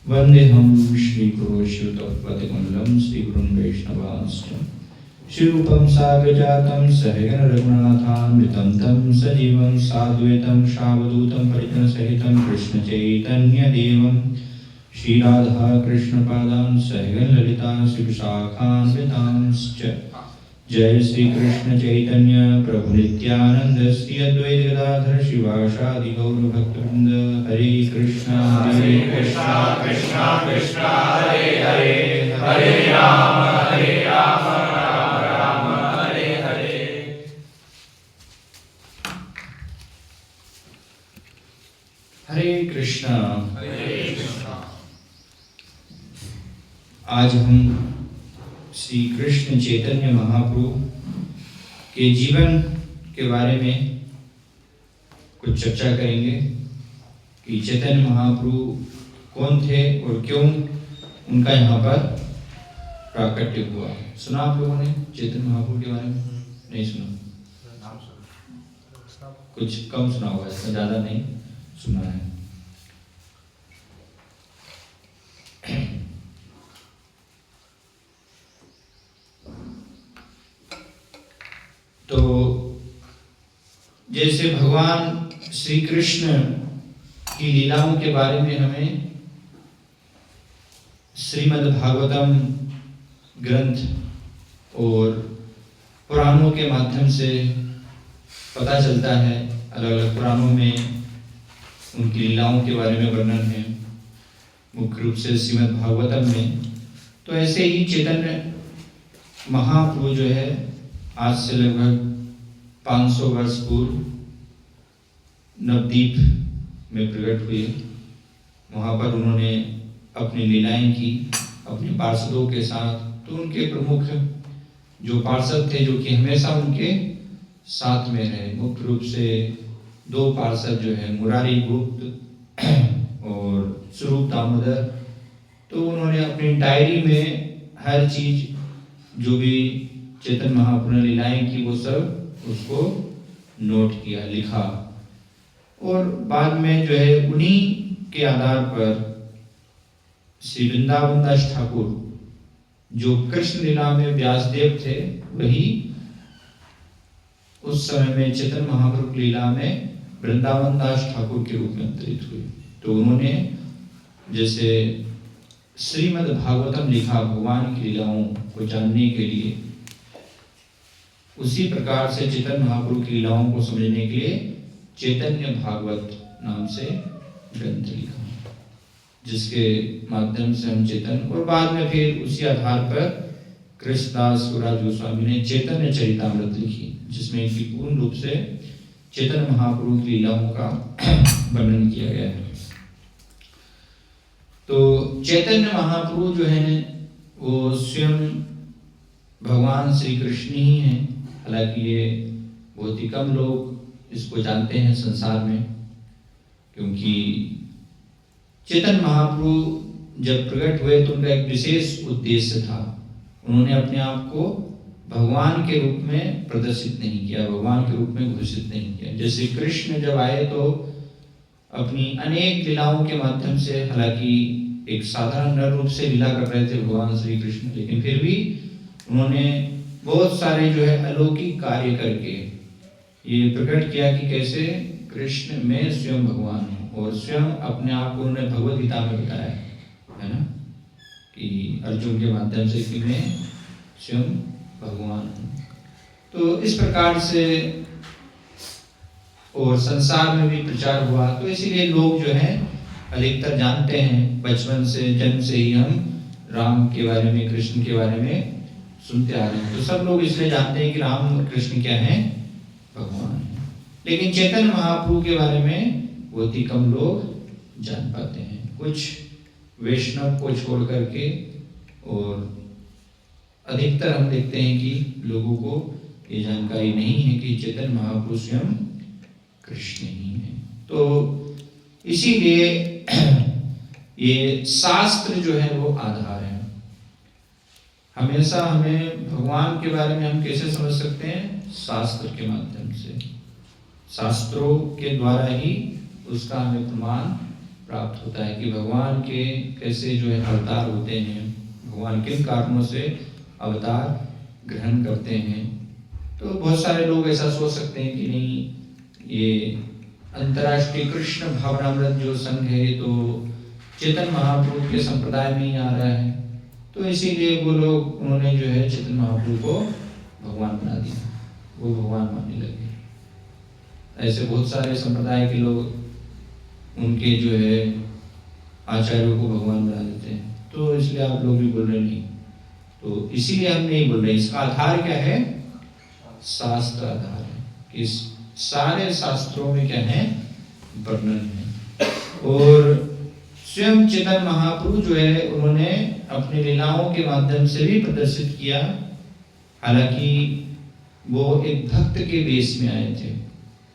वन्देऽहं श्रीगुरो श्रीयुतपतिकमलं श्रीगुरुं वैष्णवांश्च श्रीरूपं साग्रजातं सहगण रघुनाथान्वितं तं सजीवं साद्वैतं सावधूतं परिजनसहितं कृष्णचैतन्यदेवं श्रीराधा कृष्णपादान् सहगण ललिता शिवशाखान्वितांश्च। जय श्री कृष्ण चैतन्य प्रभु नित्यानंद श्री अद्वैत गदाधर शिवासादि गौर भक्तवृंद। हरे कृष्णा कृष्णा कृष्णा हरे हरे, हरे राम राम राम हरे हरे। हरे कृष्णा। आज हम श्री कृष्ण चैतन्य महाप्रभु के जीवन के बारे में कुछ चर्चा करेंगे कि चैतन्य महाप्रभु कौन थे और क्यों उनका यहाँ पर प्राकट्य हुआ। सुना आप लोगों ने चैतन्य महाप्रभु के बारे में? नहीं सुना, कुछ कम सुना होगा, इसमें ज़्यादा नहीं सुना है। तो जैसे भगवान श्री कृष्ण की लीलाओं के बारे में हमें श्रीमद् भागवतम ग्रंथ और पुराणों के माध्यम से पता चलता है। अलग अलग पुराणों में उनकी लीलाओं के बारे में वर्णन है, मुख्य रूप से श्रीमद् भागवतम में। तो ऐसे ही चैतन्य महाप्रभु जो है आज से लगभग 500 वर्ष पूर्व नवद्वीप में प्रकट हुए। वहाँ पर उन्होंने अपनी लीलाएं की अपने पार्षदों के साथ। तो उनके प्रमुख जो पार्षद थे, जो कि हमेशा उनके साथ में रहे, मुख्य रूप से 2 पार्षद जो है मुरारी गुप्त और स्वरूप दामोदर। तो उन्होंने अपनी डायरी में हर चीज जो भी चैतन्य महाप्रभु ने लीलाएं की वो सब उसको नोट किया, लिखा। और बाद में जो है उन्हीं के आधार पर श्री वृंदावन दास ठाकुर, जो कृष्ण लीला में व्यासदेव थे, वही उस समय में चैतन्य महाप्रभु की लीला में वृंदावन दास ठाकुर के रूप में अवतरित हुए। तो उन्होंने जैसे श्रीमद् भागवतम लिखा भगवान की लीलाओं को जानने के लिए, उसी प्रकार से चैतन्य महाप्रभु की लीलाओं को समझने के लिए चैतन्य भागवत नाम से ग्रंथ लिखा, जिसके माध्यम से हम चैतन्य, और बाद में फिर उसी आधार पर कृष्णदास कविराज गोस्वामी ने चैतन्य चरितामृत लिखी, जिसमें कि पूर्ण रूप से चैतन्य महाप्रभु की लीलाओं का वर्णन किया गया है। तो चैतन्य महाप्रभु जो है वो स्वयं भगवान श्री कृष्ण ही हैं। हालांकि ये बहुत ही कम लोग इसको जानते हैं संसार में, क्योंकि चैतन्य महाप्रभु जब प्रकट हुए तो उनका एक विशेष उद्देश्य था। उन्होंने अपने आप को भगवान के रूप में प्रदर्शित नहीं किया, भगवान के रूप में घोषित नहीं किया। जैसे कृष्ण जब आए तो अपनी अनेक लीलाओं के माध्यम से, हालांकि एक साधारण नर रूप से लीला कर रहे थे भगवान श्री कृष्ण, लेकिन फिर भी उन्होंने बहुत सारे जो है अलौकिक कार्य करके ये प्रकट किया कि कैसे कृष्ण में स्वयं भगवान है। और स्वयं अपने आप को उन्होंने भगवद गीता में बताया है ना, कि अर्जुन के माध्यम से कि मैं स्वयं भगवान हूँ। तो इस प्रकार से और संसार में भी प्रचार हुआ। तो इसीलिए लोग जो है अधिकतर जानते हैं, बचपन से जन्म से ही हम राम के बारे में, कृष्ण के बारे में सुनते आ रहे हैं। तो सब लोग इसलिए जानते हैं कि राम और कृष्ण क्या है, भगवान है। लेकिन चैतन्य महाप्रभु के बारे में बहुत ही कम लोग जान पाते हैं, कुछ वैष्णव को छोड़ करके। और अधिकतर हम देखते हैं कि लोगों को ये जानकारी नहीं है कि चैतन्य महाप्रभु स्वयं कृष्ण ही है। तो इसीलिए ये शास्त्र जो है वो आधार है। हमेशा हमें भगवान के बारे में हम कैसे समझ सकते हैं? शास्त्र के माध्यम से, शास्त्रों के द्वारा ही उसका हमें प्रमाण प्राप्त होता है कि भगवान के कैसे जो है अवतार होते हैं, भगवान किन कारणों से अवतार ग्रहण करते हैं। तो बहुत सारे लोग ऐसा सोच सकते हैं कि नहीं, ये अंतर्राष्ट्रीय कृष्ण भावनामृत जो संघ है तो चेतन महाप्रभु के संप्रदाय में ही आ रहा है, तो इसीलिए वो लोग उन्होंने जो है चेतन महाप्रभु को भगवान बना दिया, वो भगवान मानने लगे। ऐसे बहुत सारे संप्रदाय के लोग उनके जो है आचार्यों को भगवान बना देते हैं, तो इसलिए आप लोग भी बोल रहे नहीं, तो इसीलिए हम नहीं बोल रहे। इसका आधार क्या है? शास्त्र आधार है कि सारे शास्त्रों में क्या है? वर्णन है। और स्वयं चेतन महाप्रभु जो है उन्होंने अपने लीलाओं के माध्यम से भी प्रदर्शित किया, हालांकि वो एक भक्त के वेश में आए थे,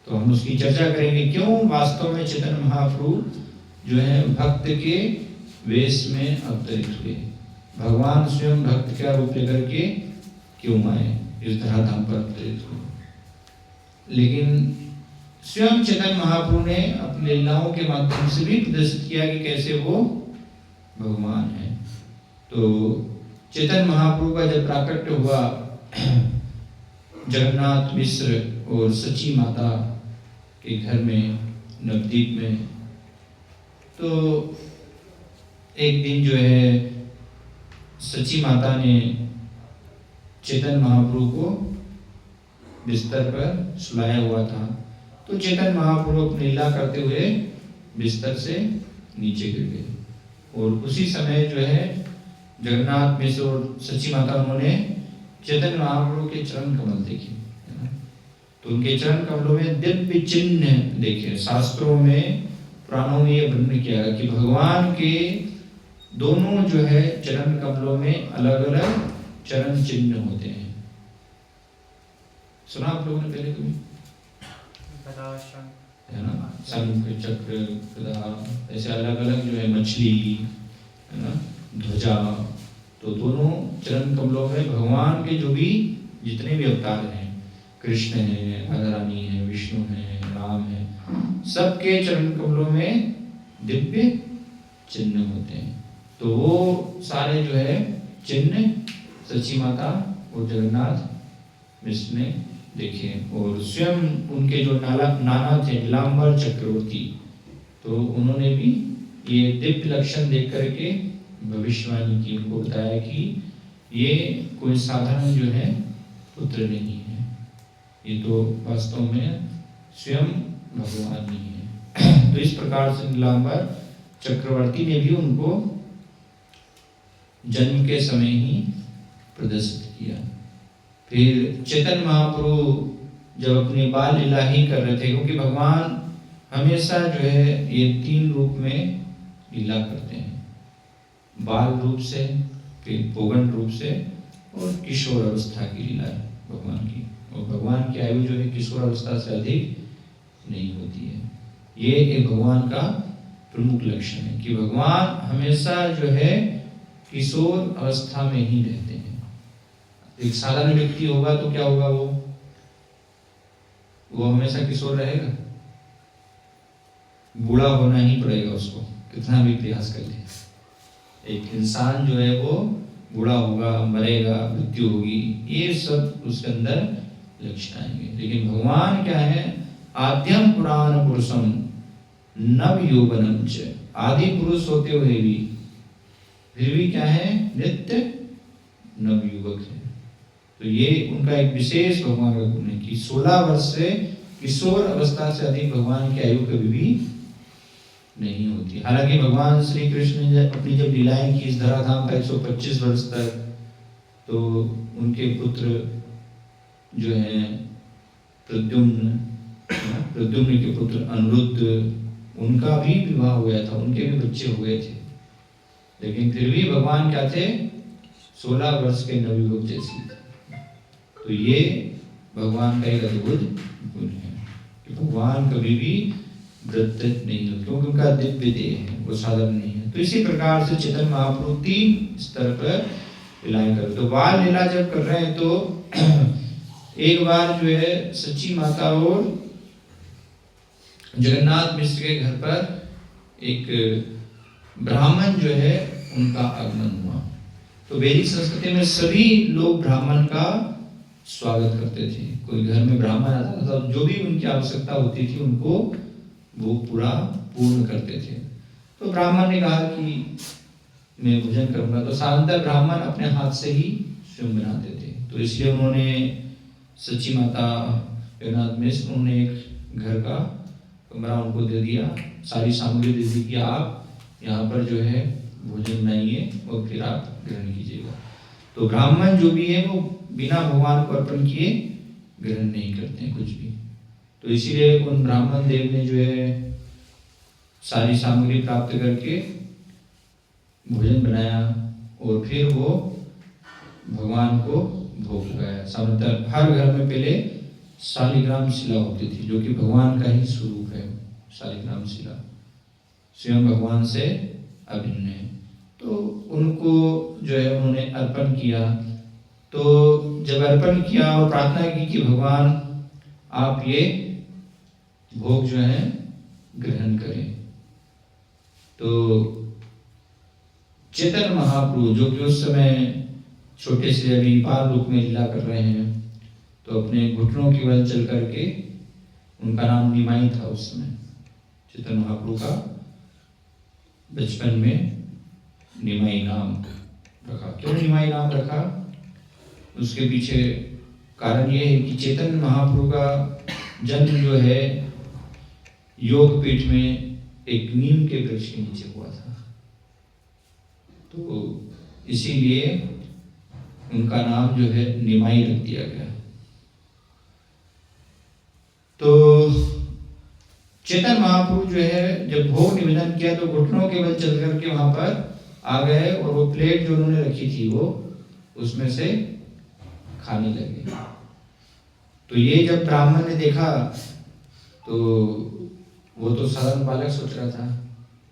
तो हम उसकी चर्चा करेंगे क्यों वास्तव में चेतन महाप्रभु जो है भक्त के वेश में अवतरित हुए, भगवान स्वयं भक्त का रूप लेकर के क्यों आए, इस धराधाम पर अवतरित हुए। लेकिन स्वयं चेतन महाप्रभु ने अपने लीलाओं के माध्यम से भी प्रदर्शित किया कि कैसे वो भगवान है। तो चेतन महाप्रभु का जब प्राकट्य हुआ जगन्नाथ मिश्र और सची माता के घर में नवद्वीप में, तो एक दिन जो है सची माता ने चेतन महाप्रभु को बिस्तर पर सुलाया हुआ था, तो चेतन महाप्रभु अपनी लीला करते हुए बिस्तर से नीचे गिर गए और उसी समय जो है जगन्नाथ मिश्र और सची माता उन्होंने चेतन महाप्रभु के चरण कमल देखे, तो उनके चरण कमलों में दिव्य चिन्ह देखे। शास्त्रों में पुराणों में ये वर्णन किया गया कि भगवान के दोनों जो है चरण कमलों में अलग अलग चरण चिन्ह होते हैं। सुना आप लोगों ने पहले कभी? है ना, शंख चक्र गदा, ऐसे अलग अलग जो है मछली है ना, ध्वजा, तो दोनों चरण कमलों में भगवान के जो भी जितने भी अवतार हैं, कृष्ण है, राधा रानी है, विष्णु है, राम है, सबके चरण कमलों में दिव्य चिन्ह होते हैं। तो वो सारे जो है चिन्ह सची माता और जगन्नाथ मिश्र ने देखे और स्वयं उनके जो नाना थे नीलांबर चक्रवर्ती, तो उन्होंने भी ये दिव्य लक्षण देख करके भविष्यवाणी की, उनको बताया कि ये कोई साधारण जो है पुत्र नहीं है, ये तो वास्तव में स्वयं भगवान ही है। तो इस प्रकार से नीलांबर चक्रवर्ती ने भी उनको जन्म के समय ही प्रदर्शित किया। फिर चेतन महाप्रभु जब अपनी बाल लीला ही कर रहे थे, क्योंकि भगवान हमेशा जो है ये तीन रूप में लीला करते हैं, बाल रूप से, फिर पौगंड रूप से और किशोर अवस्था की लीला है भगवान की। और भगवान की आयु जो है किशोर अवस्था से अधिक नहीं होती है। ये एक भगवान का प्रमुख लक्षण है कि भगवान हमेशा जो है किशोर अवस्था में ही रहते हैं। एक साधारण व्यक्ति होगा तो क्या होगा, वो हमेशा किशोर रहेगा, बूढ़ा होना ही पड़ेगा उसको, कितना भी प्रयास कर ले। एक इंसान जो है वो बूढ़ा होगा, मरेगा, मृत्यु होगी, ये सब उसके अंदर लक्षण आएंगे। लेकिन भगवान क्या है, आद्यम पुराण पुरुषम नव यौवनम च, आदि पुरुष होते हुए भी फिर भी क्या है, नित्य नवयुवक है। तो ये उनका एक विशेष भगवान का गुण है कि 16 वर्ष से किशोर अवस्था से अधिक भगवान की आयु कभी भी नहीं होती। हालांकि भगवान श्री कृष्ण ने अपनी जब लीलाएं की इस धराधाम पर 125 वर्ष तक, तो उनके पुत्र जो है प्रद्युम्न के पुत्र अनिरुद्ध, उनका भी विवाह हो गया था, उनके भी बच्चे हो गए थे, लेकिन फिर भी भगवान क्या थे, 16 वर्ष के नवयुवक जैसे। तो ये भगवान का एक अद्भुत गुण है कि भगवान कभी भी वृद्ध नहीं होते, क्योंकि उनका दिव्य देह है, वो साधारण नहीं है। तो इसी प्रकार से चेतन महाप्रभु 3 स्तर पर लीलाएं कर, तो बाल लीला जब कर रहे हैं तो एक बार जो है सची माता और जगन्नाथ मिश्र के घर पर एक ब्राह्मण जो है उनका आगमन हुआ। तो वैदिक संस्कृति में सभी लोग ब्राह्मण का स्वागत करते थे। कोई घर में ब्राह्मण आता था तो जो भी उनकी आवश्यकता होती थी उनको वो पूरा पूर्ण करते थे। तो ब्राह्मण ने कहा कि मैं भोजन करूंगा, तो साधारणतः ब्राह्मण अपने हाथ से ही स्वयं बनाते थे। तो इसलिए उन्होंने सच्ची माता जगन्नाथ मिश्र उन्होंने एक घर का कमरा उनको दे दिया, सारी सामग्री दे दी कि आप यहाँ पर जो है भोजन बनाइए और फिर आप ग्रहण कीजिएगा। तो ब्राह्मण जो भी है वो बिना भगवान को अर्पण किए ग्रहण नहीं करते हैं कुछ भी। तो इसीलिए उन ब्राह्मण देव ने जो है सारी सामग्री प्राप्त करके भोजन बनाया और फिर वो भगवान को भोग लगाया। सामान्यतः हर घर में पहले शालिग्राम शिला होती थी जो कि भगवान का ही स्वरूप है। शालिग्राम शिला स्वयं भगवान से अभिन्न है। तो उनको जो है उन्होंने अर्पण किया। तो जब अर्पण किया और प्रार्थना की कि भगवान आप ये भोग जो है ग्रहण करें, तो चैतन्य महाप्रभु जो कि उस समय छोटे से अभी बाल रूप में लीला कर रहे हैं, तो अपने घुटनों की बल चल करके, उनका नाम निमाई था उस समय। चैतन्य महाप्रभु का बचपन में निमाई नाम रखा। क्यों निमाई नाम रखा? उसके पीछे कारण ये है कि चैतन्य महाप्रभु का जन्म जो है योग पीठ में एक नीम के वृक्ष के नीचे हुआ था। तो इसीलिए उनका नाम जो है निमाई रख दिया गया। तो चैतन्य महाप्रभु जो है जब भोग निवेदन किया तो घुटनों के बल चल करके वहां पर आ गए और वो प्लेट जो उन्होंने रखी थी वो उसमें से खाने लगे। तो ये जब ब्राह्मण ने देखा तो वो तो साधारण बालक सोच रहा था,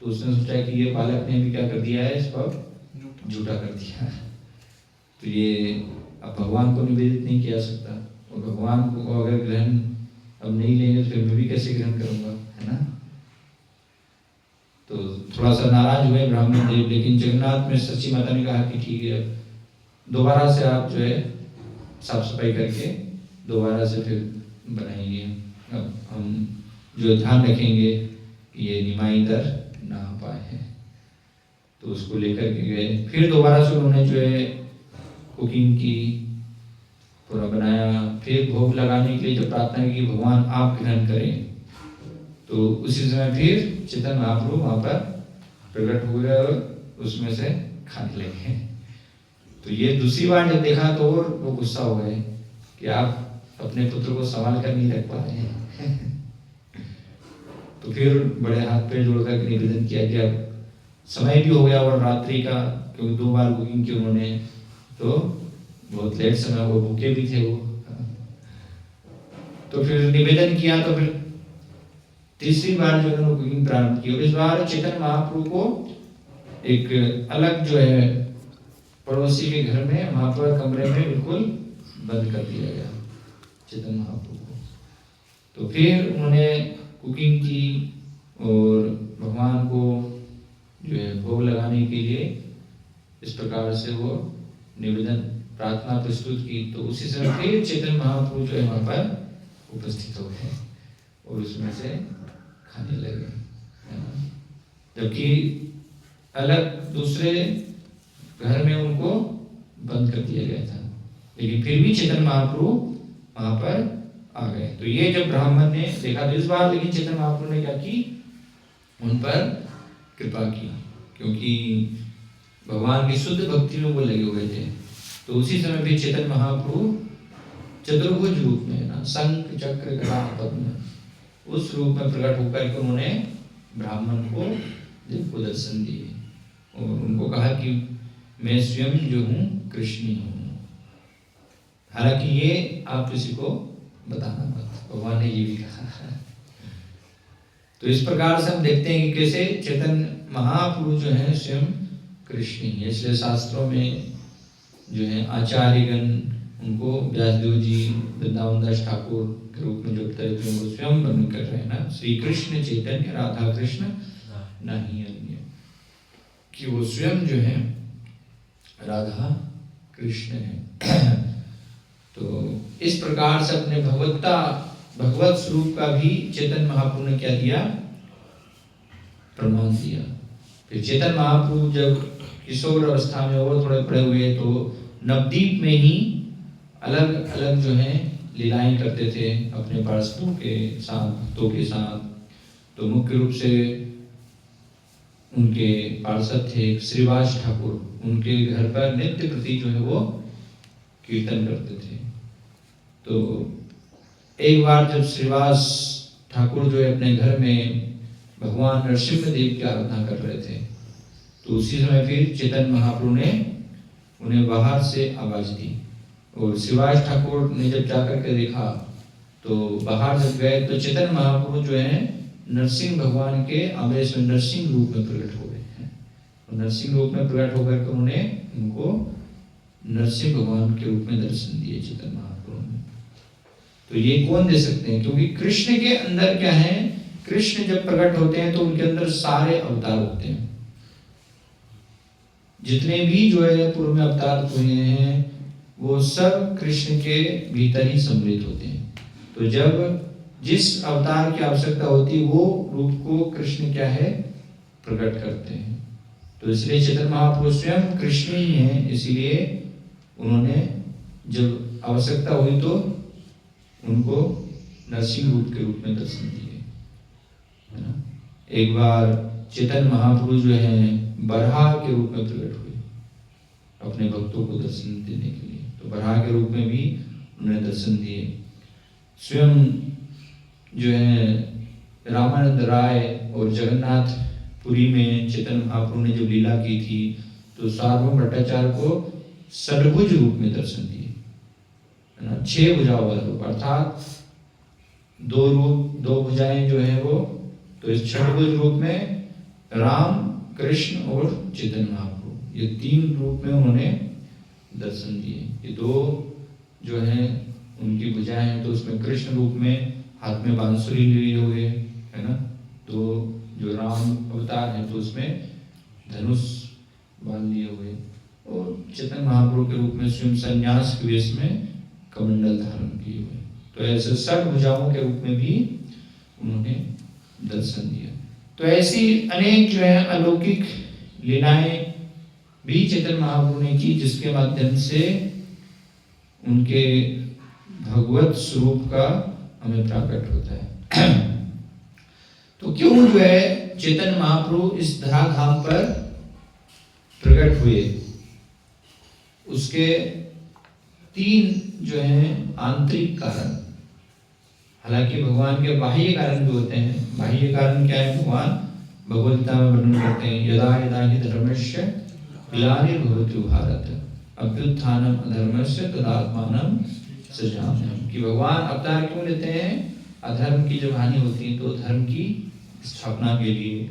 तो उसने सोचा कि ये बालक ने भी क्या कर दिया है, इसको झूठा कर दिया। तो ये अब भगवान को निवेदित नहीं किया सकता, और भगवान को अगर ग्रहण अब नहीं लेंगे तो फिर मैं भी कैसे ग्रहण करूंगा, है ना। तो थोड़ा सा नाराज हुए ब्राह्मण देव, लेकिन जगन्नाथ में सच्ची माता ने कहा कि ठीक है, दोबारा से आप जो है साफ सफाई करके दोबारा से फिर बनाएंगे। अब हम जो ध्यान रखेंगे कि ये निमाई दर ना पाए हैं। तो उसको लेकर के गए, फिर दोबारा से उन्होंने जो है कुकिंग की, पूरा बनाया। फिर भोग लगाने के लिए जब प्रार्थना की भगवान आप ग्रहण करें, तो उसी समय फिर चैतन्य महाप्रभु वहां पर प्रकट हो गए और उसमें से खाने लगे। तो ये दूसरी बार जब देखा तो और वो गुस्सा हो गए कि आप अपने पुत्र को संभाल कर नहीं रख पा रहे हैं। तो फिर बड़े हाथ पे जोड़कर निवेदन किया कि अब समय भी हो गया और रात्रि का, क्योंकि 2 बार कुकिंग की उन्होंने, तो बहुत लेट समय, वो भूखे भी थे वो। तो फिर निवेदन किया, तो फिर तीसरी बार जो उन्होंने कुकिंग प्रारंभ की। और इस बार चैतन्य महाप्रभु को एक अलग जो है पड़ोसी के घर में, वहां पर कमरे में बिल्कुल बंद कर दिया गया चैतन्य महाप्रभु को। तो फिर उन्होंने कुकिंग की और भगवान को जो है भोग लगाने के लिए इस प्रकार से वो निवेदन प्रार्थना प्रस्तुत की। तो उसी समय फिर चैतन्य महाप्रभु जो है वहां पर उपस्थित हो गए और उसमें से खाने लगे, जबकि अलग दूसरे घर में उनको बंद कर दिया गया था, लेकिन फिर भी चैतन्य महाप्रभु वहां पर आ गए। तो ये जब ब्राह्मण ने देखा, तो इस बार लेकिन चैतन्य महाप्रभु ने क्या की, उन पर कृपा की, क्योंकि भगवान की शुद्ध भक्ति में वो लगे हुए थे। तो उसी समय भी चैतन्य महाप्रभु चतुर्भुज रूप में ना, शंख चक्र गदा पद्म, उस रूप में प्रकट होकर के उन्होंने ब्राह्मण को दर्शन दिए और उनको कहा कि मैं स्वयं जो हूँ कृष्ण हूँ। हालांकि ये आप किसी को बताना मत, भगवान ने ये भी कहा। तो इस प्रकार से हम देखते हैं कि कैसे चैतन्य महाप्रभु जो है स्वयं कृष्ण ही है। इसलिए शास्त्रों में जो है आचार्यगण उनको व्यासदेव जी वृंदावन दास ठाकुर के रूप में जो अवतरित हुए वो स्वयं वर्णन कर रहे हैं ना, श्री कृष्ण चैतन्य राधा कृष्ण न ही अन्य, कि वो स्वयं जो है राधा कृष्ण है। तो इस प्रकार से अपने भगवत स्वरूप का भी चेतन महाप्रभु ने क्या दिया, प्रमाण दिया। फिर चेतन महाप्रभु जब किशोर अवस्था में और थोड़े बड़े हुए तो नवद्वीप में ही अलग अलग जो है लीलाएं करते थे अपने पार्षदों के साथ, भक्तों के साथ। तो मुख्य रूप से उनके पार्षद थे श्रीवास ठाकुर, उनके घर पर नित्य प्रति जो है वो कीर्तन करते थे। तो एक बार जब श्रीवास ठाकुर जो है अपने घर में भगवान नरसिंह देव की आराधना कर रहे थे, तो उसी समय फिर चेतन महाप्रभु ने उन्हें बाहर से आवाज दी। और श्रीवास ठाकुर ने जब जाकर के देखा तो बाहर जब गए तो चेतन महाप्रभु जो है नरसिंह भगवान के आवेश में नरसिंह रूप में प्रकट हो गए हैं। और नरसिंह रूप में प्रकट होकर के उन्होंने उनको नरसिंह भगवान के रूप में दर्शन दिए चेतन महाप्रभु ने। तो ये कौन दे सकते हैं, क्योंकि कृष्ण के अंदर क्या है, कृष्ण जब प्रकट होते हैं तो उनके अंदर सारे अवतार होते हैं। जितने भी जो है पूर्व में अवतार हुए हैं वो सब कृष्ण के भीतर ही सम्मिलित होते हैं। तो जब जिस अवतार की आवश्यकता होती है वो रूप को कृष्ण क्या है, प्रकट करते हैं। तो इसलिए चैतन्य महाप्रभु स्वयं कृष्ण ही हैं, इसीलिए उन्होंने जब आवश्यकता हुई तो उनको नरसिंह रूप के रूप में दर्शन दिए, है ना। एक बार चैतन्य महाप्रभु जो है बराह के रूप में प्रकट हुए अपने भक्तों को दर्शन देने के लिए। तो बराह के रूप में भी उन्होंने दर्शन दिए। स्वयं जो है रामानंद राय और जगन्नाथपुरी में चैतन्य महाप्रभु ने जब लीला की थी तो सार्वभौम भट्टाचार्य को षडभुज रूप में दर्शन दिए, है ना। 6 भुजाओं वाला रूप, अर्थात 2 रूप, 2 भुजाएं जो है वो। तो इस षडभुज रूप में राम, कृष्ण और चैतन्य महाप्रभु, ये 3 रूप में उन्होंने दर्शन दिए। ये 2 जो है उनकी भुजाएं हैं, तो उसमें कृष्ण रूप में हाथ में बांसुरी लिए हुए, है ना। तो जो राम अवतार है तो उसमें धनुष बांध लिए हुए, और चैतन्य महाप्रभु के रूप में स्वयं संन्यास के वेश में कमंडल धारण किए हुए। तो ऐसे 6 भुजाओं के रूप में भी उन्होंने दर्शन दिया। तो ऐसी अनेक जो है अलौकिक लीलाएं भी चैतन्य महाप्रभु ने की, जिसके माध्यम से उनके भगवत स्वरूप का हमें प्रकट होता है। तो क्यों जो है चैतन्य महाप्रभु इस धराधाम पर प्रकट हुए, उसके 3 जो है आंतरिक कारण। हालांकि भगवान के बाह्य कारण भी होते हैं। बाह्य कारण क्या है, भगवान भगवद गीता में वर्णन करते हैं, यदा यदा हि धर्मस्य ग्लानिर्भवति भारत अभ्युत्थानम अधर्मस्य तदात्मानं सृजाम्यहम्। कि भगवान अवतार क्यों लेते हैं, अधर्म की जब हानि होती है तो धर्म की स्थापना के लिए,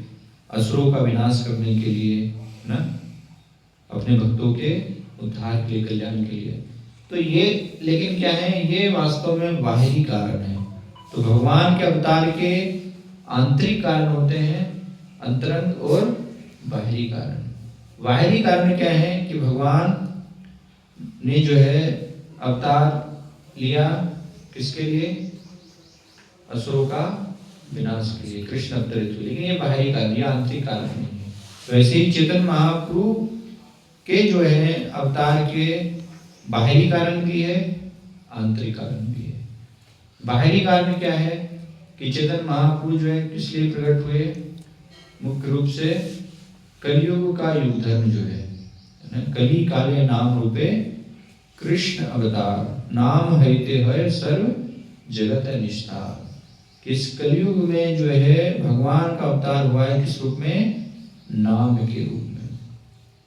असुरों का विनाश करने के लिए, ना, अपने भक्तों के उद्धार के लिए, कल्याण के लिए। तो ये लेकिन क्या है, ये वास्तव में बाहरी कारण है। तो भगवान के अवतार के आंतरिक कारण होते हैं, अंतरंग और बाहरी कारण। बाहरी कारण क्या है कि भगवान ने जो है अवतार लिया किसके लिए, असुरों का विनाश के लिए, कृष्ण अवतरित हुए। लेकिन ये बाहरी कारण, ये आंतरिक कारण नहीं है। तो ऐसे ही चैतन्य महाप्रभु के जो है अवतार के बाहरी कारण भी है, आंतरिक कारण भी है। बाहरी कारण क्या है कि चैतन्य महाप्रभु जो है किस लिए प्रकट हुए, मुख्य रूप से कलयुग का युग धर्म जो है, कली काले नाम रूपे कृष्ण अवतार, नाम हईते है सर्व जगत निष्ठार। इस कलयुग में जो है भगवान का अवतार हुआ है, किस रूप में, नाम के रूप में।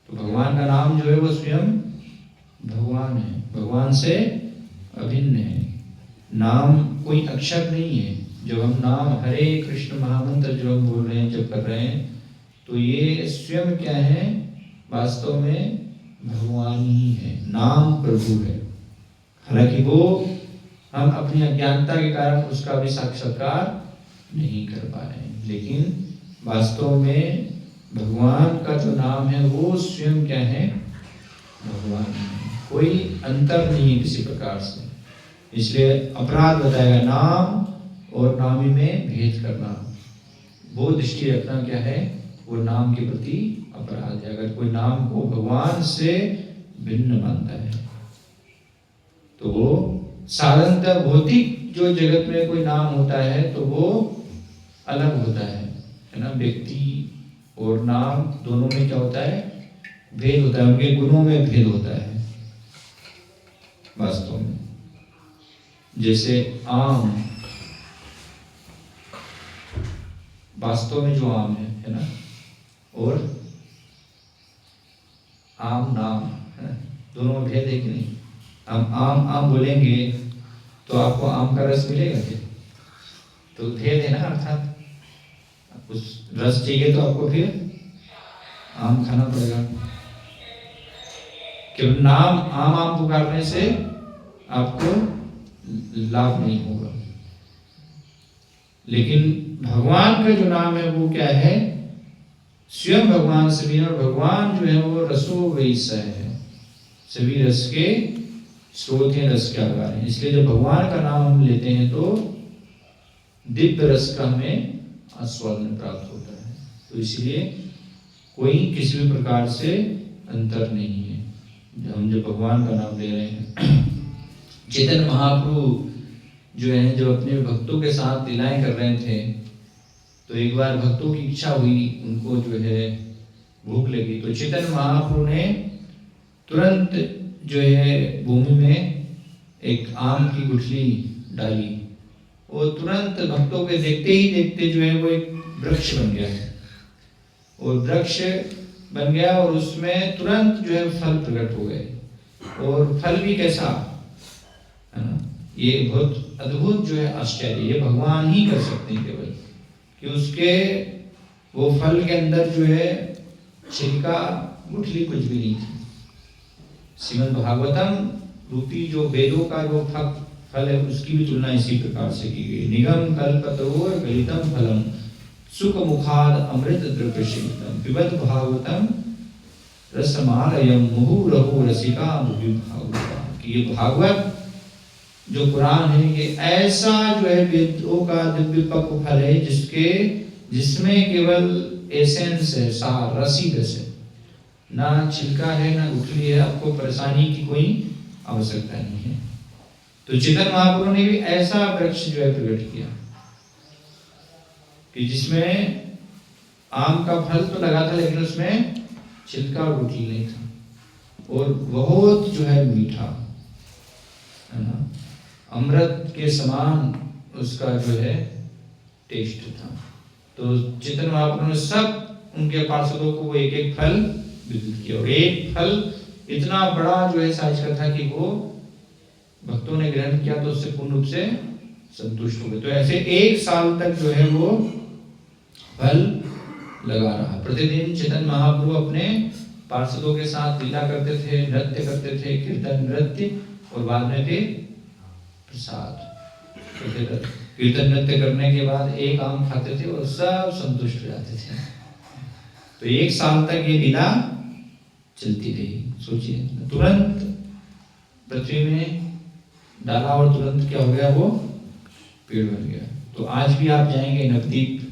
तो भगवान का नाम जो है वो स्वयं भगवान है, भगवान से अभिन्न है। नाम कोई अक्षर नहीं है। जब हम नाम हरे कृष्ण महामंत्र जो हम बोल रहे हैं, जब कर रहे हैं, तो ये स्वयं क्या है, वास्तव में भगवान ही है, नाम प्रभु है। हालांकि वो हम अपनी अज्ञानता के कारण उसका भी साक्षात्कार नहीं कर पा रहे हैं, लेकिन वास्तव में भगवान का जो नाम है वो स्वयं क्या है, भगवान है, कोई अंतर नहीं है किसी प्रकार से। इसलिए अपराध बताएगा नाम और नामी में भेद करना, वो दृष्टि रखना क्या है, वो नाम के प्रति अपराध है। अगर कोई नाम को भगवान से भिन्न मानता है तो वो साधारणतः भौतिक जो जगत में कोई नाम होता है तो वो अलग होता है ना। व्यक्ति और नाम दोनों में क्या होता है, भेद होता है, उनके गुणों में भेद होता है वास्तव में। जैसे आम, वास्तव में जो आम है ना, और आम नाम है, दोनों में भेद है कि नहीं। हम आम आम बोलेंगे तो आपको आम का रस मिलेगा क्या, तो भेद है ना, अर्थात उस रस चाहिए तो आपको फिर आम खाना पड़ेगा। केवल नाम आम आम पुकारने से आपको लाभ नहीं होगा। लेकिन भगवान का जो नाम है वो क्या है, स्वयं भगवान सभी, और भगवान जो है वो रसो वैसा है, सभी रस के स्रोत हैं, रस के आधार हैं। इसलिए जब भगवान का नाम हम लेते हैं तो दिव्य रस का हमें आस्वादन प्राप्त होता है। तो इसलिए कोई किसी भी प्रकार से अंतर नहीं है हम जब भगवान का नाम ले रहे हैं। चैतन्य महाप्रभु जो है, जो अपने भक्तों के साथ लीलाएं कर रहे थे, तो एक बार भक्तों की इच्छा हुई, उनको जो है भूख लगी, तो चैतन्य महाप्रभु ने तुरंत जो है भूमि में एक आम की गुठली डाली, और तुरंत भक्तों के देखते ही देखते जो है वो एक वृक्ष बन गया है, और वृक्ष बन गया और उसमें तुरंत जो है फल प्रकट हो गए। और फल भी कैसा है ना, ये बहुत अद्भुत जो है आश्चर्य, ये भगवान ही कर सकते हैं केवल, कि उसके वो फल के अंदर जो है छिलका गुठली कुछ भी नहीं थी। श्रीमद् भागवतम रूपी जो वेदों का जो फल है उसकी भी तुलना इसी प्रकार से की गई। निगम कल्पतरोर गलितम फलम सुख मुखाद अमृत द्रव्य शीतम पिबत भागवतम रसमालयम मुहुरहु रसिका मुहि भागवतम। कि ये भागवत जो कुरान है ये ऐसा जो है वेदों का दिव्य पक्व फल है, जिसमें केवल एसेंस है, सार, रसी रस है, ना छिलका है ना गुठली है, आपको परेशानी की कोई आवश्यकता नहीं है। तो चैतन्य महाप्रभु ने भी ऐसा वृक्ष जो है प्रकट किया कि जिसमें आम का फल तो लगा था लेकिन उसमें छिलका और गुठली नहीं था, और बहुत जो है मीठा है ना, अमृत के समान उसका जो है टेस्ट था। तो चैतन्य महाप्रभु ने सब उनके पार्षदों को वो एक एक फल वितरित किया, और एक फल इतना बड़ा जो है साइज का था कि वो भक्तों ने ग्रहण किया तो उससे पूर्ण रूप से संतुष्ट हो गए। तो ऐसे एक साल तक जो है वो फल लगा रहा। प्रतिदिन चैतन्य महाप्रभु अपने पार्षदों के साथ लीला करते थे, नृत्य करते थे, कीर्तन नृत्य, और बाद में फिर प्रसाद। कीर्तन नृत्य करने के बाद एक आम खाते थे और सब संतुष्ट हो जाते थे। तो एक साल तक ये लीला चलती रही। सोचिए, तुरंत पृथ्वी में डाला और तुरंत क्या हो गया, वो पेड़ बन गया। तो आज भी आप जाएंगे नवदीप,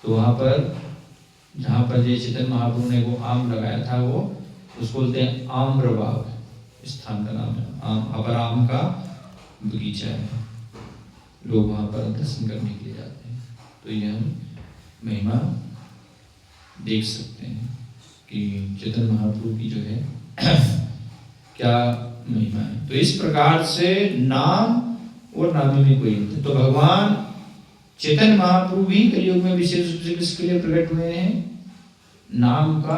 तो वहां पर जहाँ पर जय चैतन्य महाप्रभु ने वो आम लगाया था, वो उसको बोलते हैं आम्रबाग, स्थान का नाम है। आम का बगीचा है, लोग वहां पर दर्शन करने के लिए जाते हैं। तो ये हम महिमा देख सकते हैं कि चैतन्य महाप्रभु की जो है क्या महिमा है। तो इस प्रकार से नाम और नामी में कोई अंतर। तो भगवान चैतन्य महाप्रभु भी कलयुग में विशेष रूप से किसके लिए प्रकट हुए हैं, नाम का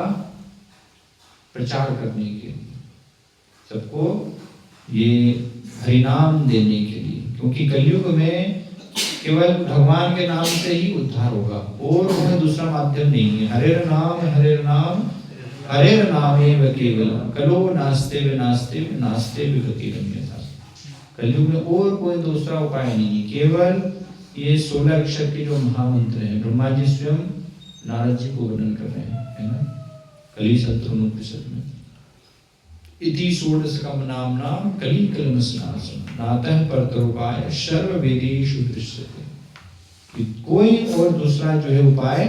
प्रचार करने के लिए, सबको ये हरिनाम देने के लिए। क्योंकि कलयुग में केवल भगवान के नाम से ही उद्धार होगा, और कोई दूसरा माध्यम नहीं है। हरेर नाम हरेर नामेव केवलम कलो नास्ते व नास्ते व गतिरन्यथा। कलयुग में और कोई दूसरा उपाय नहीं है, केवल ये 16 अक्षर के जो महामंत्र है। ब्रह्मा जी स्वयं नारद जी को वर्णन कर रहे हैं, है ना, कली शत्रुनुपनिषद में। इति षोडशकम नाम कली कलमस्नासम नातः परतरोपाय सर्व वेदेषु दृश्यते। कोई और दूसरा जो है उपाय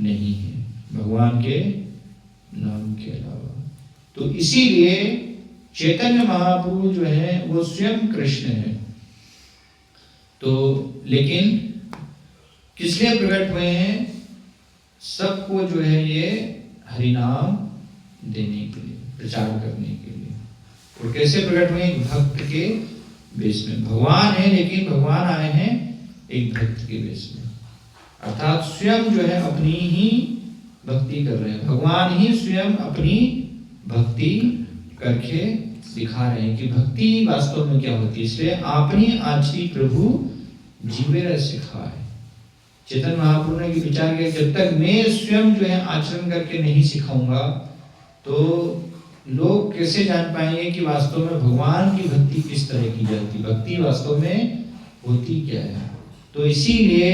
नहीं है भगवान के नाम के अलावा। तो इसीलिए चैतन्य महाप्रभु जो है वो स्वयं कृष्ण है। तो लेकिन किस लिए प्रकट हुए हैं? सबको जो है ये हरिनाम देने के लिए, प्रचार करने के लिए। और कैसे प्रकट हुए? एक भक्त के वेश में। भगवान है लेकिन भगवान आए हैं एक भक्त के वेश में, अर्थात स्वयं जो है अपनी ही भक्ति कर रहे हैं। भगवान ही स्वयं अपनी भक्ति करके दिखा रहे हैं कि भक्ति वास्तव में क्या होती है। इसलिए आपने आची प्रभु जीवे सिखाए। चेतन महाप्रभु ने विचार किया जब तक मैं स्वयं जो है आचरण करके नहीं सिखाऊंगा तो लोग कैसे जान पाएंगे कि वास्तव में भगवान की भक्ति किस तरह की जाती, भक्ति वास्तव में होती क्या है। तो इसीलिए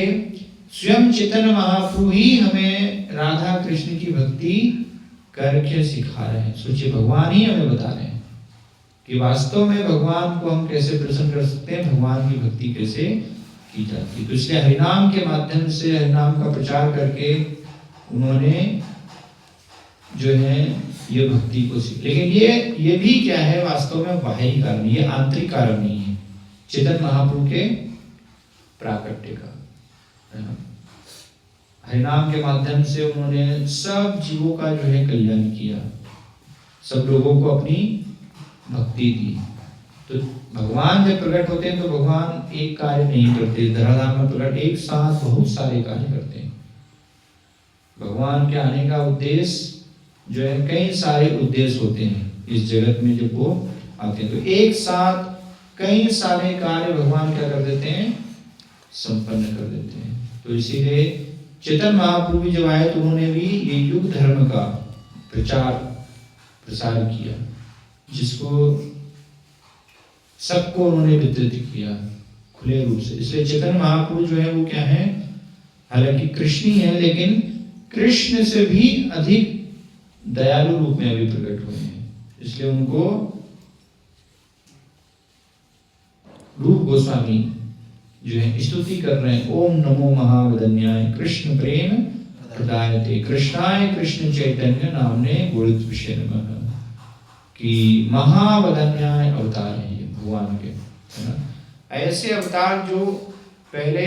स्वयं चैतन्य महाप्रभु ही हमें राधा कृष्ण की भक्ति करके सिखा रहे हैं। सोचिए, भगवान ही हमें बता रहे हैं कि वास्तव में भगवान को हम कैसे प्रसन्न कर सकते हैं, भगवान की भक्ति कैसे की जाती है। तो इसलिए हरिनाम के माध्यम से हरिनाम का प्रचार करके उन्होंने जो है ये भक्ति को सीख। लेकिन ये भी क्या है, वास्तव में बाहरी कारण, ये आंतरिक कारण नहीं है, चेतन महाप्रभु के प्राकट्य का, है ना। हरिनाम के माध्यम से उन्होंने सब जीवों का जो है कल्याण किया, सब लोगों को अपनी भक्ति दी। तो भगवान जब प्रकट होते हैं तो भगवान एक कार्य नहीं करते, धराधाम में प्रकट एक साथ बहुत सारे कार्य करते हैं। भगवान के आने का उद्देश्य जो है, कई सारे उद्देश्य होते हैं इस जगत में। जब वो आते हैं तो एक साथ कई सारे कार्य भगवान क्या कर देते हैं, संपन्न कर देते हैं। तो इसीलिए चेतन महाप्रभु जब आए तो उन्होंने भी ये युग धर्म का प्रसार किया, जिसको सबको उन्होंने वितरित किया खुले रूप से। इसलिए चेतन महाप्रभु जो है वो क्या है, हालांकि कृष्ण ही है लेकिन कृष्ण से भी अधिक दयालु रूप में अभी प्रकट हुए हैं। इसलिए उनको रूप गोस्वामी जो है स्तुति कर रहे हैं, ओम नमो महावदन्याय कृष्ण प्रेम प्रदायते कृष्णाय कृष्ण चैतन्य नामने गुरुत विषय नमः। कि महावदन्याय अवतार है ये भगवान के, है ना। ऐसे अवतार जो पहले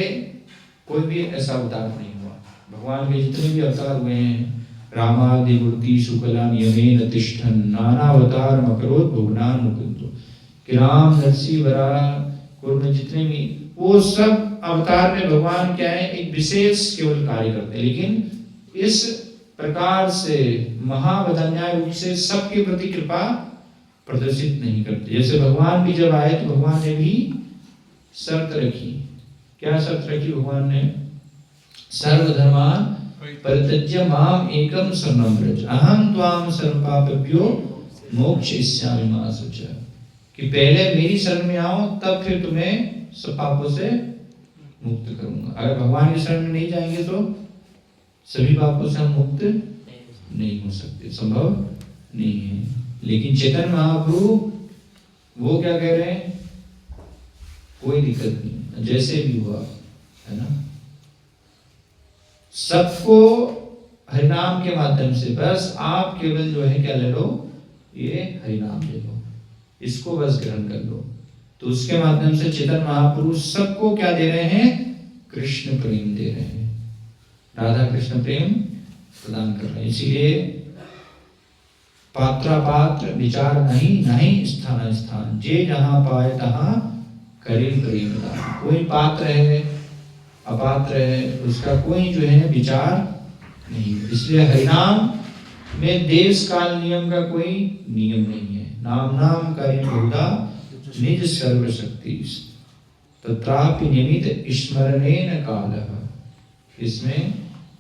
कोई भी ऐसा अवतार नहीं हुआ। भगवान के जितने भी अवतार हुए हैं, रामादि मूर्ति शुक्ला नियमेन तिष्ठन नानावतार मकरोत भुवनान मुकुंदो, कि राम नरसिंह वराह कुर्म जितने भी, वो सब अवतार में भगवान क्या है, एक विशेष केवल कार्य करते हैं। लेकिन इस प्रकार से महावदन्याय रूप से सबके प्रति कृपा प्रदर्शित नहीं करते। जैसे भगवान भी जब आए तो भगवान ने भी शर्त रखी। क्या शर्त रखी भगवान ने? सर्वधर्मान परित्यज्य माम एकम शरणं व्रज अहम त्वाम सर्वपापेभ्यो मोक्षयिष्यामि मा शुचः। कि पहले मेरी शरण में आओ तब फिर तुम्हें सब पापों से मुक्त करूंगा। अगर भगवान की शरण में नहीं जाएंगे तो सभी पापों से हम मुक्त नहीं हो सकते, संभव नहीं है। लेकिन चेतन महाप्रभु वो क्या कह रहे हैं, कोई दिक्कत नहीं, जैसे भी हुआ, है ना। सबको हरिनाम के माध्यम से, बस आप केवल जो है क्या ले लो, ये हरिनाम ले लो, इसको बस ग्रहण कर लो। तो उसके माध्यम से चेतन महाप्रभु सबको क्या दे रहे हैं, कृष्ण प्रेम दे रहे हैं, राधा कृष्ण प्रेम प्रदान कर रहे हैं। इसीलिए पात्रापात्र विचार नहीं स्थान स्थान, जे जहां पाए तहां करे प्रेम दान। कोई पात्र है अपात्र है, उसका कोई जो है विचार नहीं। इसलिए हरिनाम में देश काल नियम का कोई नियम नहीं है। नाम नाम करें बहुधा निज सर्वशक्ति तत्रापि निमित स्मरणेन कालः। इसमें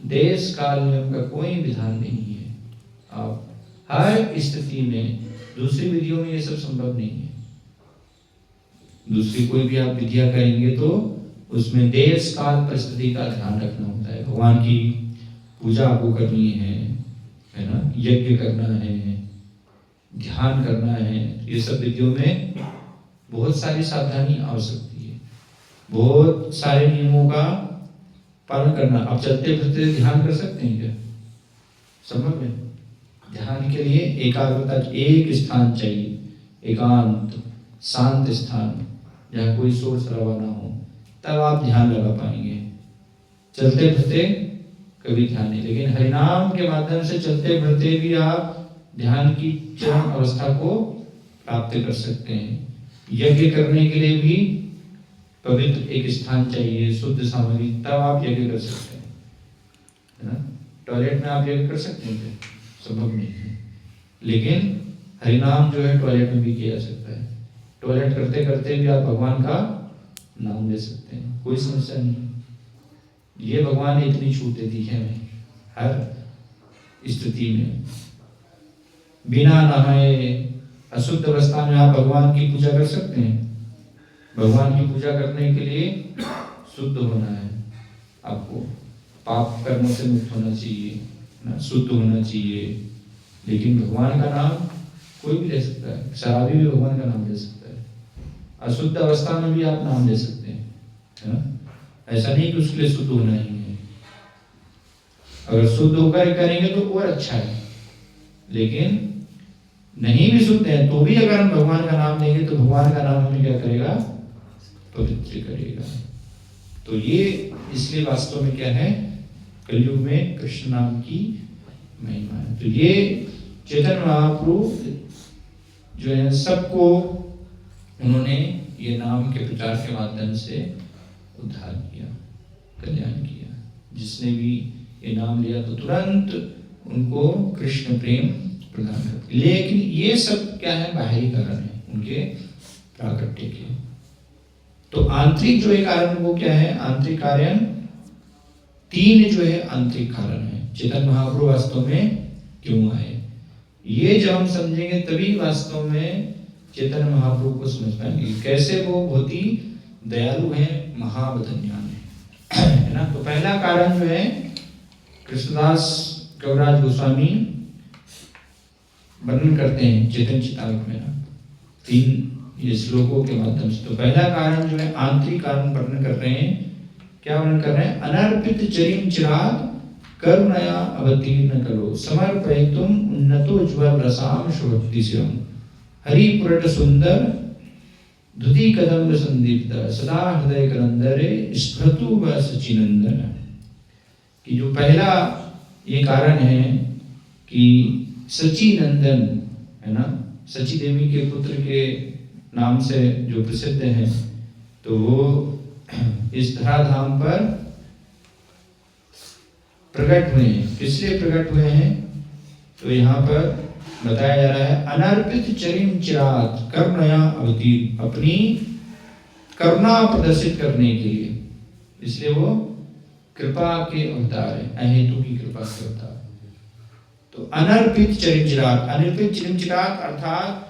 देश काल नियम का कोई विधान नहीं है। आप हर स्थिति में, दूसरी विधियों में ये सब संभव नहीं है। दूसरी कोई भी आप विधियां करेंगे तो उसमें देश काल परिस्थिति का ध्यान रखना होता है। भगवान की पूजा आपको करनी है ना, यज्ञ करना है, ध्यान करना है, ये सब विधियों में बहुत सारी सावधानी आवश्यकता है, बहुत सारे नियमों का पालन करना। आप चलते फिरते ध्यान कर सकते हैं क्या? संभव है? ध्यान के लिए एकाग्रता, एक स्थान चाहिए, एकांत शांत स्थान जहाँ कोई शोर शराबा ना हो, तब आप ध्यान लगा पाएंगे। चलते फिरते कभी ध्यान नहीं, लेकिन हरिनाम के माध्यम से चलते फिरते भी आप ध्यान की चरम अवस्था को प्राप्त कर सकते हैं। यज्ञ करने के लिए भी पवित्र एक स्थान चाहिए, शुद्ध सामग्री, तब आप यज्ञ कर सकते हैं, है ना। टॉयलेट में आप यज्ञ कर सकते हैं? संभव नहीं है। लेकिन हरिनाम जो है टॉयलेट में भी किया जा सकता है। टॉयलेट करते करते भी आप भगवान का नाम ले सकते हैं, कोई समस्या नहीं है। ये भगवान ने इतनी छूट दे दी है हमें हर स्थिति में। बिना नहाए अशुद्ध अवस्था में आप भगवान की पूजा कर सकते हैं। भगवान की पूजा करने के लिए शुद्ध होना है, आपको पाप कर्मों से मुक्त होना चाहिए ना, शुद्ध होना चाहिए। लेकिन भगवान का नाम कोई भी ले सकता है, शराबी भी भगवान का नाम ले सकता है, अशुद्ध अवस्था में भी आप नाम ले सकते हैं, है ना। ऐसा नहीं कि उसके लिए शुद्ध होना ही है। अगर शुद्ध होकर करेंगे तो और अच्छा है, लेकिन नहीं भी शुद्ध है तो भी अगर हम भगवान का नाम लेंगे तो भगवान का नाम हमें क्या करेगा? पवित्र करेगा। तो ये इसलिए वास्तव में क्या है, कलयुग में कृष्ण नाम की महिमा है। तो ये चैतन्य महाप्रभु जो है सबको उन्होंने ये नाम के प्रचार के माध्यम से उद्धार किया, कल्याण किया। जिसने भी ये नाम लिया तो तुरंत उनको कृष्ण प्रेम प्रदान करते। लेकिन ये सब क्या है? बाहरी कारण है उनके प्राकट्य के। तो आंतरिक जो है कारण वो क्या है? आंतरिक कारण तीन जो है आंतरिक कारण है चैतन्य महाप्रभु वास्तव में क्यों आए। ये जब हम समझेंगे तभी वास्तव में चैतन्य महाप्रभु को समझ पाएंगे कैसे वो बहुत ही दयालु हैं, महावदन्यान है ना। तो पहला कारण जो है कृष्णदास कविराज गोस्वामी वर्णन करते हैं चैतन्य चेतावनी में ना, 3 ये श्लोकों के माध्यम से। तो पहला कारण जो है आंतरिक कारण वर्णन कर रहे हैं। क्या वर्णन कर रहे हैं? अनर्पित चरिम चिराग करुणया अवतीर्ण करो समर्पयितुम उन्नतो ज्वल रसाम शुभक्ति शिवम हरि पुरट सुंदर धुति कदम्ब संदीप्त सदा हृदय करंदरे स्फृतु व सचिनंदन। कि जो पहला ये कारण है कि सचिनंदन है ना, सची देवी के पुत्र के नाम से जो प्रसिद्ध है, तो वो इस धराधाम पर प्रकट हुए हैं। किस लिए प्रकट हुए हैं? तो यहाँ पर बताया जा रहा है अनर्पित चरिम चिराग करुणया अवतीर्ण, अपनी करुणा प्रदर्शित करने के लिए, इसलिए वो कृपा के अवतार है, अहेतु की कृपा के अवतार। तो अनर्पित चरिम चिराग, अनर्पित चरिम चिराग अर्थात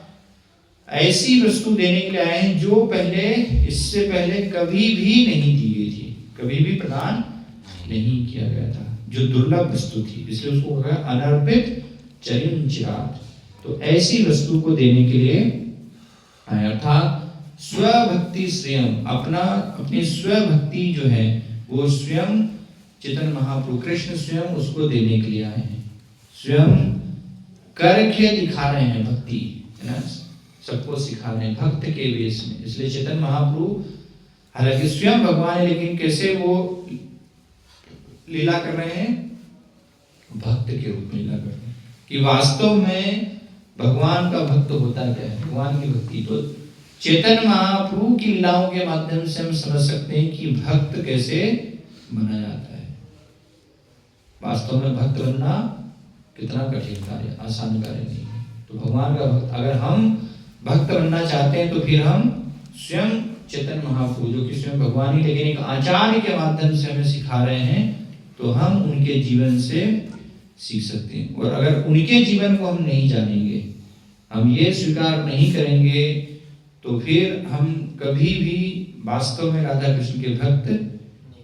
ऐसी वस्तु देने के लिए आए हैं जो पहले इससे पहले कभी भी नहीं दी गई थी, कभी भी प्रदान नहीं किया गया था, जो दुर्लभ वस्तु थी, इसलिए उसको कहा अनर्पित चरिम चिराग। तो ऐसी वस्तु को देने के लिए आए, अर्थात स्वभक्ति स्वयं, अपनी स्वभक्ति जो है वो स्वयं चैतन्य महाप्रभु कृष्ण स्वयं उसको देने के लिए आए हैं, स्वयं करके दिखा रहे हैं भक्ति, है ना, सबको सिखा रहे हैं भक्त के वेश में। इसलिए चैतन्य महाप्रभु हालांकि स्वयं भगवान है, लेकिन कैसे वो लीला कर रहे हैं? भक्त के रूप में लीला कर रहे हैं। कि वास्तव में भगवान का भक्त होता क्या है? भगवान की भक्ति। तो चैतन्य महाप्रभु की लीलाओं के माध्यम से हम समझ सकते हैं कि भक्त कैसे बना जाता है। वास्तव में भक्त बनना कितना कठिन कार्य, आसान कार्य नहीं है। तो भगवान का भक्त, अगर हम भक्त बनना चाहते हैं तो फिर हम स्वयं चैतन्य महाप्रभु जो कि स्वयं भगवान ही लेकिन एक आचार्य के माध्यम से हमें सिखा रहे हैं, तो हम उनके जीवन से सीख सकते हैं। और अगर उनके जीवन को हम नहीं जानेंगे, हम ये स्वीकार नहीं करेंगे, तो फिर हम कभी भी वास्तव में राधा कृष्ण के भक्त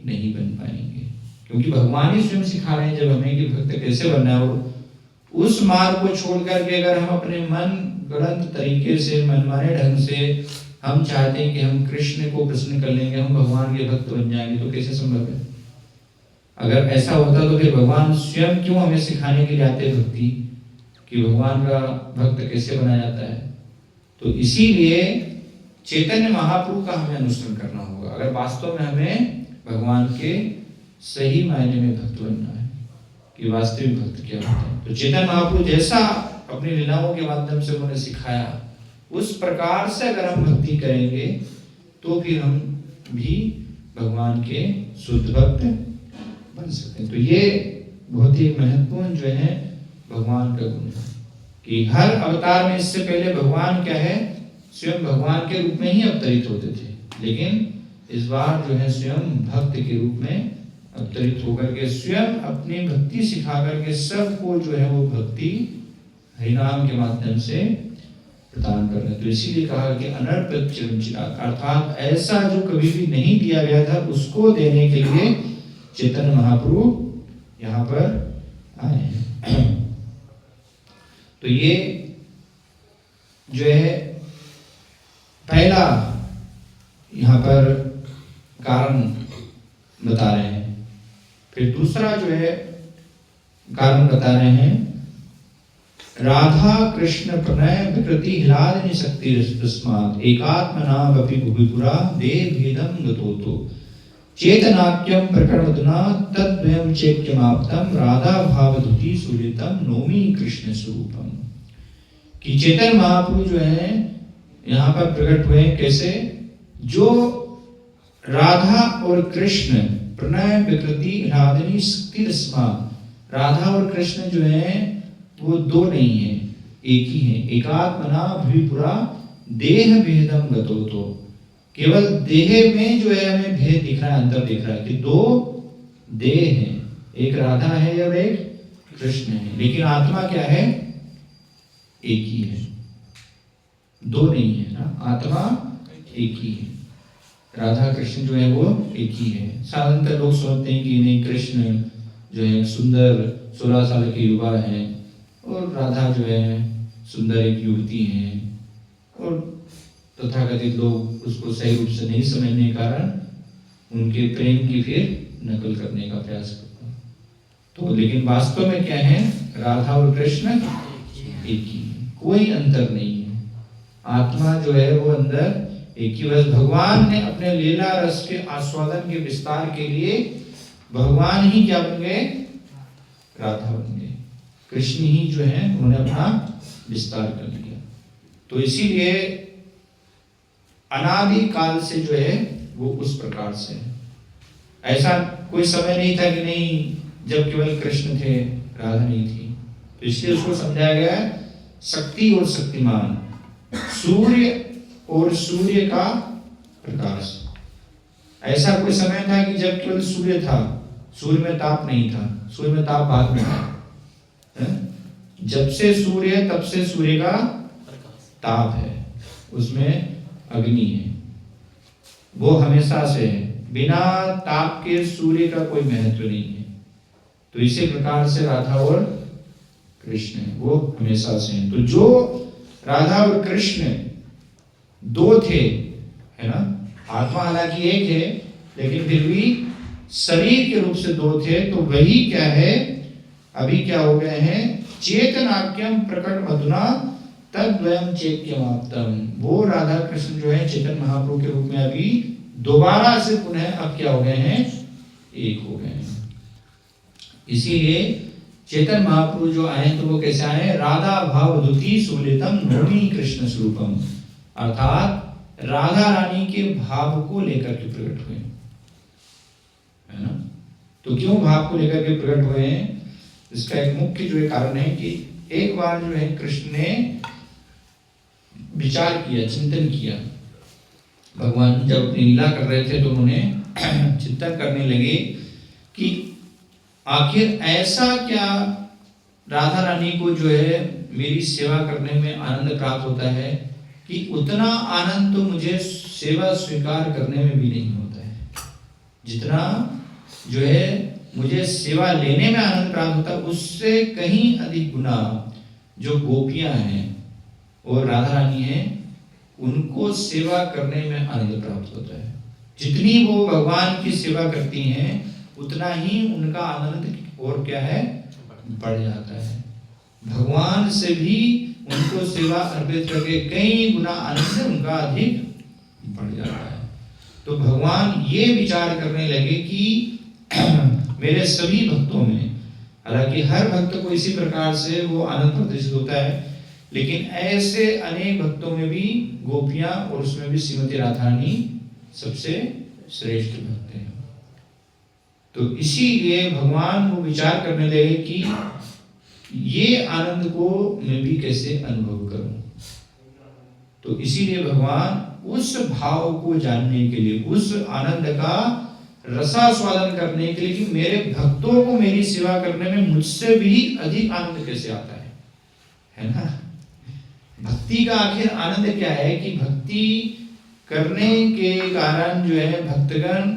नहीं बन पाएंगे। क्योंकि भगवान ही स्वयं सिखा रहे हैं जब हमें कि भक्त कैसे बनना है। और उस मार्ग को छोड़ करके अगर हम अपने मन गलत तरीके से, मनमाने ढंग से हम चाहते हैं कि हम कृष्ण को प्रसन्न कर लेंगे, हम भगवान के भक्त बन जाएंगे, तो कैसे संभव है? अगर ऐसा होता तो फिर भगवान स्वयं क्यों हमें सिखाने के लिए आते भक्ति, कि भगवान का भक्त कैसे बना जाता है? तो इसीलिए चैतन्य महाप्रभु का हमें अनुसरण करना होगा अगर वास्तव में हमें भगवान के सही मायने में भक्त बनना है, कि वास्तविक भक्त क्या होता है। तो चैतन्य महाप्रभु जैसा अपनी लीलाओं के माध्यम से उन्होंने सिखाया, उस प्रकार से अगर हम भक्ति करेंगे तो फिर हम भी भगवान के शुद्ध भक्त बन सकते हैं। तो ये बहुत ही महत्वपूर्ण जो है भगवान का गुण है कि हर अवतार में, इससे पहले भगवान क्या है, स्वयं भगवान के रूप में ही अवतरित होते थे, लेकिन इस बार जो है स्वयं भक्त के रूप में अवतरित होकर के स्वयं अपनी भक्ति सिखा करके सबको जो है वो भक्ति हरिनाम के माध्यम से प्रदान कर रहे। तो इसीलिए कहा कि अनर्पित चिरंचिराग, अर्थात ऐसा जो कभी भी नहीं दिया गया था उसको देने के लिए चैतन्य महाप्रभु यहाँ पर आए हैं। तो ये जो है पहला यहाँ पर कारण बता रहे हैं। फिर दूसरा जो है कारण बता रहे हैं, राधा कृष्ण प्रणय विकृति ह्लादिनी शक्ति तस्मात् एकात्मनावपि भुविपुरा देह भेदम गतोतो चेतनाख्यम प्रकरणमधुना तद्वयं चैक्यमाप्तम राधा भावधुति सुलितम नौमी कृष्ण स्वरूपम। कि चैतन्य महाप्रभु जो है यहाँ पर प्रकट हुए कैसे, जो राधा और कृष्ण प्रणय विकृति ह्लादिनी शक्ति तस्मात्, राधा और कृष्ण जो है वो दो नहीं है, एक ही है। एकात्मना भुविपुरा देह भेदम गतोतो, केवल देह में जो है हमें भेद दिख रहा है, अंतर दिख रहा है कि दो देह हैं, एक राधा है और एक कृष्ण है, लेकिन आत्मा क्या है, एक ही है, दो नहीं है ना, आत्मा एक ही है। राधा कृष्ण जो है वो एक ही है। साधारणतः लोग सोचते हैं कि नहीं, कृष्ण जो है सुंदर 16 साल के युवा है और राधा जो है सुंदर एक युवती है, और तथाकथित लोग उसको सही रूप से नहीं समझने के कारण उनके प्रेम की फिर नकल करने का प्रयास करते हैं। तो लेकिन वास्तव में क्या है, राधा और कृष्ण एक ही है, कोई अंतर नहीं है। आत्मा जो है वो अंदर एक ही। बस भगवान ने अपने लीला रस के आस्वादन के विस्तार के लिए भगवान ही क्या बन गए, राधा बन गए, कृष्ण ही जो है उन्होंने अपना विस्तार कर लिया। तो इसीलिए अनादि काल से जो है वो उस प्रकार से है। ऐसा कोई समय नहीं था कि नहीं जब केवल कृष्ण थे राधा नहीं थी। तो इसलिए उसको समझाया गया है शक्ति और शक्तिमान, सूर्य और सूर्य का प्रकाश। ऐसा कोई समय था कि जब केवल सूर्य था, सूर्य में ताप नहीं था, सूर्य में ताप बाद में था। जब से सूर्य है तब से सूर्य का ताप है, उसमें अग्नि है, वो हमेशा से है। बिना ताप के सूर्य का कोई महत्व नहीं है। तो इसी प्रकार से राधा और कृष्ण है, वो हमेशा से हैं। तो जो राधा और कृष्ण दो थे, है ना, आत्मा हालांकि एक है लेकिन फिर भी शरीर के रूप से दो थे, तो वही क्या है, अभी क्या हो गए हैं, चेतनाख्यम प्रकट मधुना तद्वयं चैक्यमाप्तम। वो राधा कृष्ण जो है चैतन्य महाप्रभु के रूप में अभी दोबारा से पुनः अब क्या हो गए हैं, एक हो गए हैं। इसीलिए चैतन्य महाप्रभु जो आए तो वो कैसे आए, राधा भावधुति सुलितम नौमी कृष्ण स्वरूपम, अर्थात राधा रानी के भाव को लेकर के प्रकट हुए, है ना। तो क्यों भाव को लेकर के प्रकट हुए हैं, इसका एक मुख्य जो है कारण है कि एक बार जो है कृष्ण ने विचार किया, चिंतन किया। भगवान जब अपनी लीला कर रहे थे तो उन्होंने चिंतन करने लगे कि आखिर ऐसा क्या राधा रानी को जो है मेरी सेवा करने में आनंद प्राप्त होता है कि उतना आनंद तो मुझे सेवा स्वीकार करने में भी नहीं होता है जितना जो है मुझे सेवा लेने में आनंद प्राप्त होता है, उससे कहीं अधिक गुना जो गोपियां हैं और राधा रानी हैं, उनको सेवा करने में आनंद प्राप्त होता है। जितनी वो भगवान की सेवा करती हैं उतना ही उनका आनंद और क्या है, बढ़ जाता है। भगवान से भी उनको सेवा अर्पित करके कई गुना आनंद उनका अधिक बढ़ जाता है। तो भगवान ये विचार करने लगे कि मेरे सभी भक्तों में, हालांकि हर भक्त को इसी प्रकार से वो आनंद प्रदर्शित होता है, लेकिन ऐसे अनेक भक्तों में भी गोपियां और उसमें भी श्रीमती राधा रानी सबसे श्रेष्ठ भक्त हैं। तो इसीलिए भगवान वो विचार करने लगे कि ये आनंद को मैं भी कैसे अनुभव करूं। तो इसीलिए भगवान उस भाव को जानने के लिए, उस आनंद का रसास्वादन करने के लिए कि मेरे भक्तों को मेरी सेवा करने में मुझसे भी अधिक आनंद कैसे आता है ना। भक्ति का आखिर आनंद क्या है कि भक्ति करने के कारण जो है भक्तगण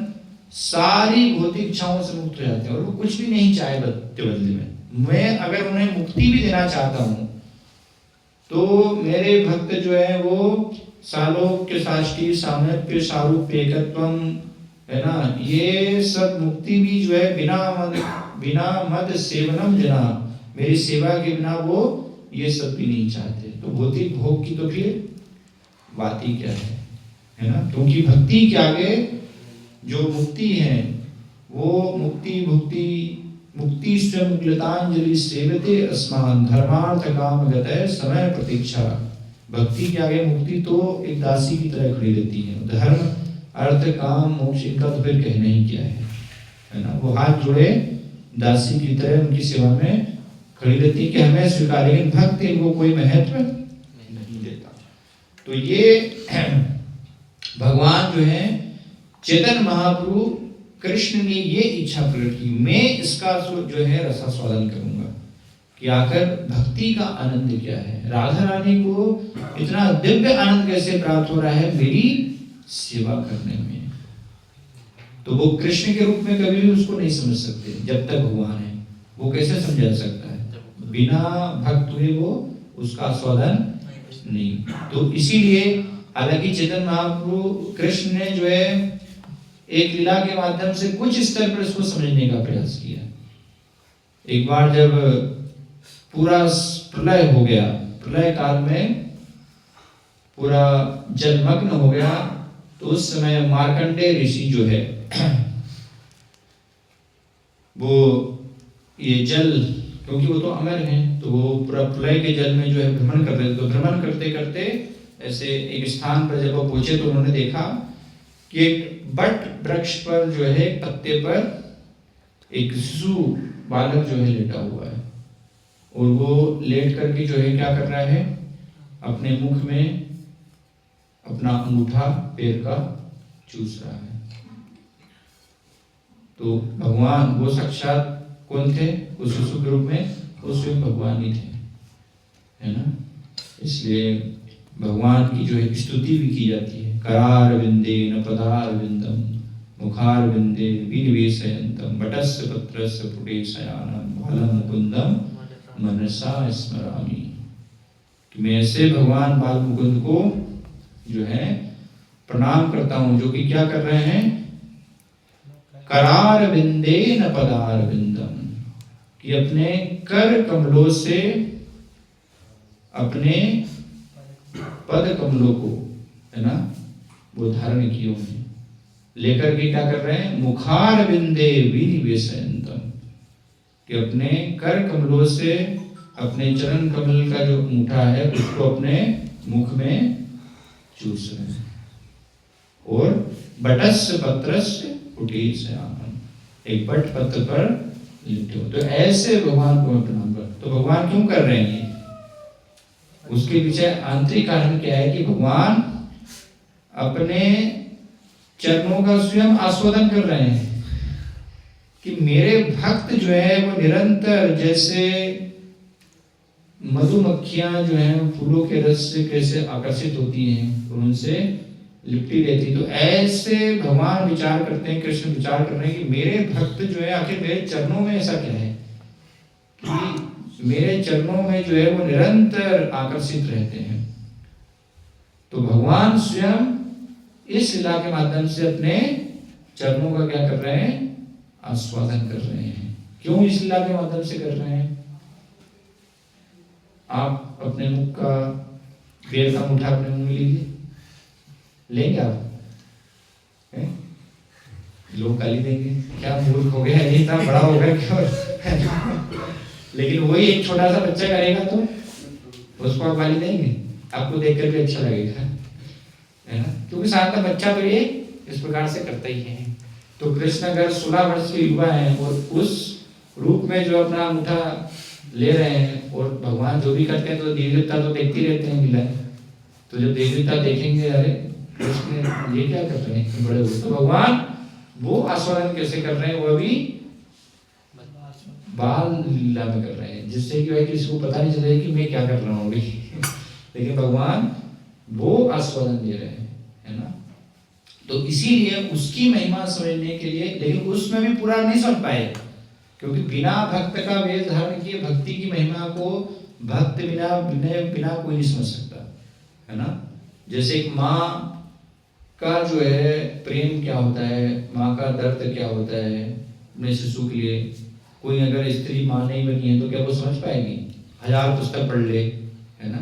सारी भौतिक इच्छाओं से मुक्त हो जाते हैं और वो कुछ भी नहीं चाहे बदले में। मैं अगर उन्हें मुक्ति भी देना चाहता हूं तो मेरे भक्त जो है वो सालोक्य साष्टी सामर्थ्य सारूप्य एकत्वम है ना, ये सब मुक्ति भी जो है बिना मद सेवनम जना, मेरी सेवा के बिना वो ये सब भी नहीं चाहते। तो भौतिक भोग की तो फिर बात ही क्या है ना। क्योंकि भक्ति के आगे जो मुक्ति है वो मुक्ति स्वयं मुक्लतांजलि सेवते अस्मान धर्मार्थ काम गतः समय प्रतीक्षा। भक्ति के आगे मुक्ति तो एक दासी की तरह खड़ी रहती है। धर्म अर्थ काम मोक्ष इनका तो फिर कहना ही क्या है ना। वो हाथ जोड़े दासी की तरह उनकी सेवा में खड़ी रहती है कि हमें स्वीकार, लेकिन भक्त इनको कोई महत्व नहीं देता। तो ये भगवान जो है चेतन महाप्रभु कृष्ण ने ये इच्छा प्रकट की, मैं इसका जो है रसास्वादन करूंगा कि आखिर भक्ति का आनंद क्या है, राधा रानी को इतना दिव्य आनंद कैसे प्राप्त हो रहा है मेरी सेवा करने में। तो वो कृष्ण के रूप में कभी भी उसको नहीं समझ सकते जब तक भगवान है। वो कैसे समझा सकता है, बिना भक्त हुए वो उसका आस्वादन नहीं। तो इसीलिए हालांकि चेतन महाप्रभु कृष्ण ने जो है एक लीला के माध्यम से कुछ स्तर पर इसको समझने का प्रयास किया। एक बार जब पूरा प्रलय हो गया, प्रलय काल में पूरा जलमग्न हो गया, तो उस समय मार्कंडेय ऋषि जो है वो ये जल, क्योंकि वो तो अमर हैं, तो वो पूरा प्रलय के जल में जो है भ्रमण कर रहे थे। तो भ्रमण करते करते ऐसे एक स्थान पर जब वो पहुंचे तो उन्होंने देखा कि एक बट वृक्ष पर जो है पत्ते पर एक शिशु बालक जो है लेटा हुआ है और वो लेट करके जो है क्या कर रहा है, अपने मुख में अपना अंगूठा पैर का चूस रहा है। तो भगवान वो साक्षात कौन थे, उस शिशु के रूप में वो स्वयं भगवान ही थे, है ना। इसलिए भगवान की जो है स्तुति भी की जाती है। करार विंदे न पदार विंदम मुखार विंदे विनिवेशयंतम बटस्य पत्रस्य पुटे शयानम बालम मुकुंदम मनसा स्मरामि। कि मैं ऐसे भगवान बाल मुकुंद को जो है प्रणाम करता हूं, जो कि क्या कर रहे हैं, करार विंदे न पदार विंदम, कि अपने कर कमलों से अपने पद कमलों को है ना वो धारण किए हुए लेकर के क्या कर रहे हैं, मुखार विंदे विनिवेशयंतम, कि अपने कर कमलों से अपने चरण कमल का जो अंगूठा है उसको अपने मुख में चूस रहे हैं। और बटस्य पत्रस्य पुटे शयानम, एक बट पत्र पर लेटे हो। तो ऐसे भगवान को मैं प्रणाम कर। तो भगवान क्यों कर रहे हैं, उसके पीछे आंतरिक कारण क्या है कि भगवान अपने चरणों का स्वयं आस्वादन कर रहे हैं कि मेरे भक्त जो है वो निरंतर, जैसे मधुमक्खियां जो हैं फूलों के रस से कैसे आकर्षित होती हैं, उनसे लिपटी रहती। तो ऐसे भगवान विचार करते हैं, कृष्ण विचार कर रहे हैं कि मेरे भक्त जो है आखिर मेरे चरणों में ऐसा क्या है कि मेरे चरणों में जो है वो निरंतर आकर्षित रहते हैं। तो भगवान स्वयं इस लीला के माध्यम से अपने चरणों का क्या कर रहे हैं, आस्वादन कर रहे हैं। क्यों इस लीला के माध्यम से कर रहे हैं? आप अपने मुख का बेर का मुठा अपने मुंह में लीजिए, लेंगे आप? लोग गाली देंगे, क्या मूर्ख हो गया, ये इतना बड़ा हो गया क्यों? लेकिन वही एक छोटा सा बच्चा करेगा तो उसको आप गाली देंगे, आपको देखकर भी अच्छा लगेगा, है ना? क्योंकि साथ में बच्चा तो ये इस प्रकार से करता ही है। तो कृष्ण अगर 16 वर्ष के युवा हैं और उस रूप में जो अपना अंगूठा ले रहे हैं, और भगवान जो भी करते हैं तो देवी देवता तो देखते ही रहते हैं लीला। तो जब देवी देवता देखेंगे अरे कृष्ण ये क्या कर रहे हैं बड़े हुए, तो भगवान वो आस्वादन कैसे कर रहे हैं, वो अभी बाल लीला में कर रहे हैं, जिससे कि भाई किसी को पता नहीं चले कि मैं क्या कर रहा हूँ अभी। लेकिन भगवान वो आस्वादन दे रहे हैं, है ना? तो इसीलिए उसकी महिमा समझने के लिए, लेकिन उसमें भी पूरा नहीं समझ पाए, क्योंकि बिना भक्त का वेद धारण किए भक्ति की महिमा को भक्त बिना कोई नहीं समझ सकता, है ना? जैसे एक माँ का जो है प्रेम क्या होता है, माँ का दर्द क्या होता है अपने शिशु के लिए। कोई अगर स्त्री माँ नहीं बनी है तो क्या वो समझ पाएगी? 1000 पुस्तक पढ़ ले, है ना,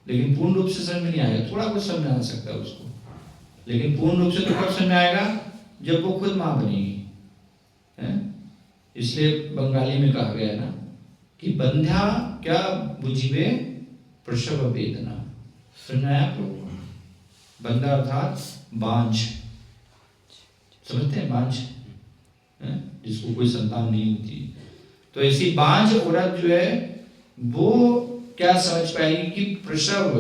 लेकिन पूर्ण रूप से समझ में नहीं आएगा। थोड़ा कुछ समझ आ सकता है उसको, लेकिन पूर्ण रूप से तो कब समझ में आएगा? जब वो खुद माँ बनेगी, है? इसलिए बंगाली में कहा गया है ना कि बंध्या क्या बुझिबे प्रसव वेदना। सुनाया आपको? बंधा अर्थात बांझ, समझते हैं? बांझ, जिसको कोई संतान नहीं होती। तो ऐसी बांझ औरत जो है वो क्या समझ पाएगी कि प्रसव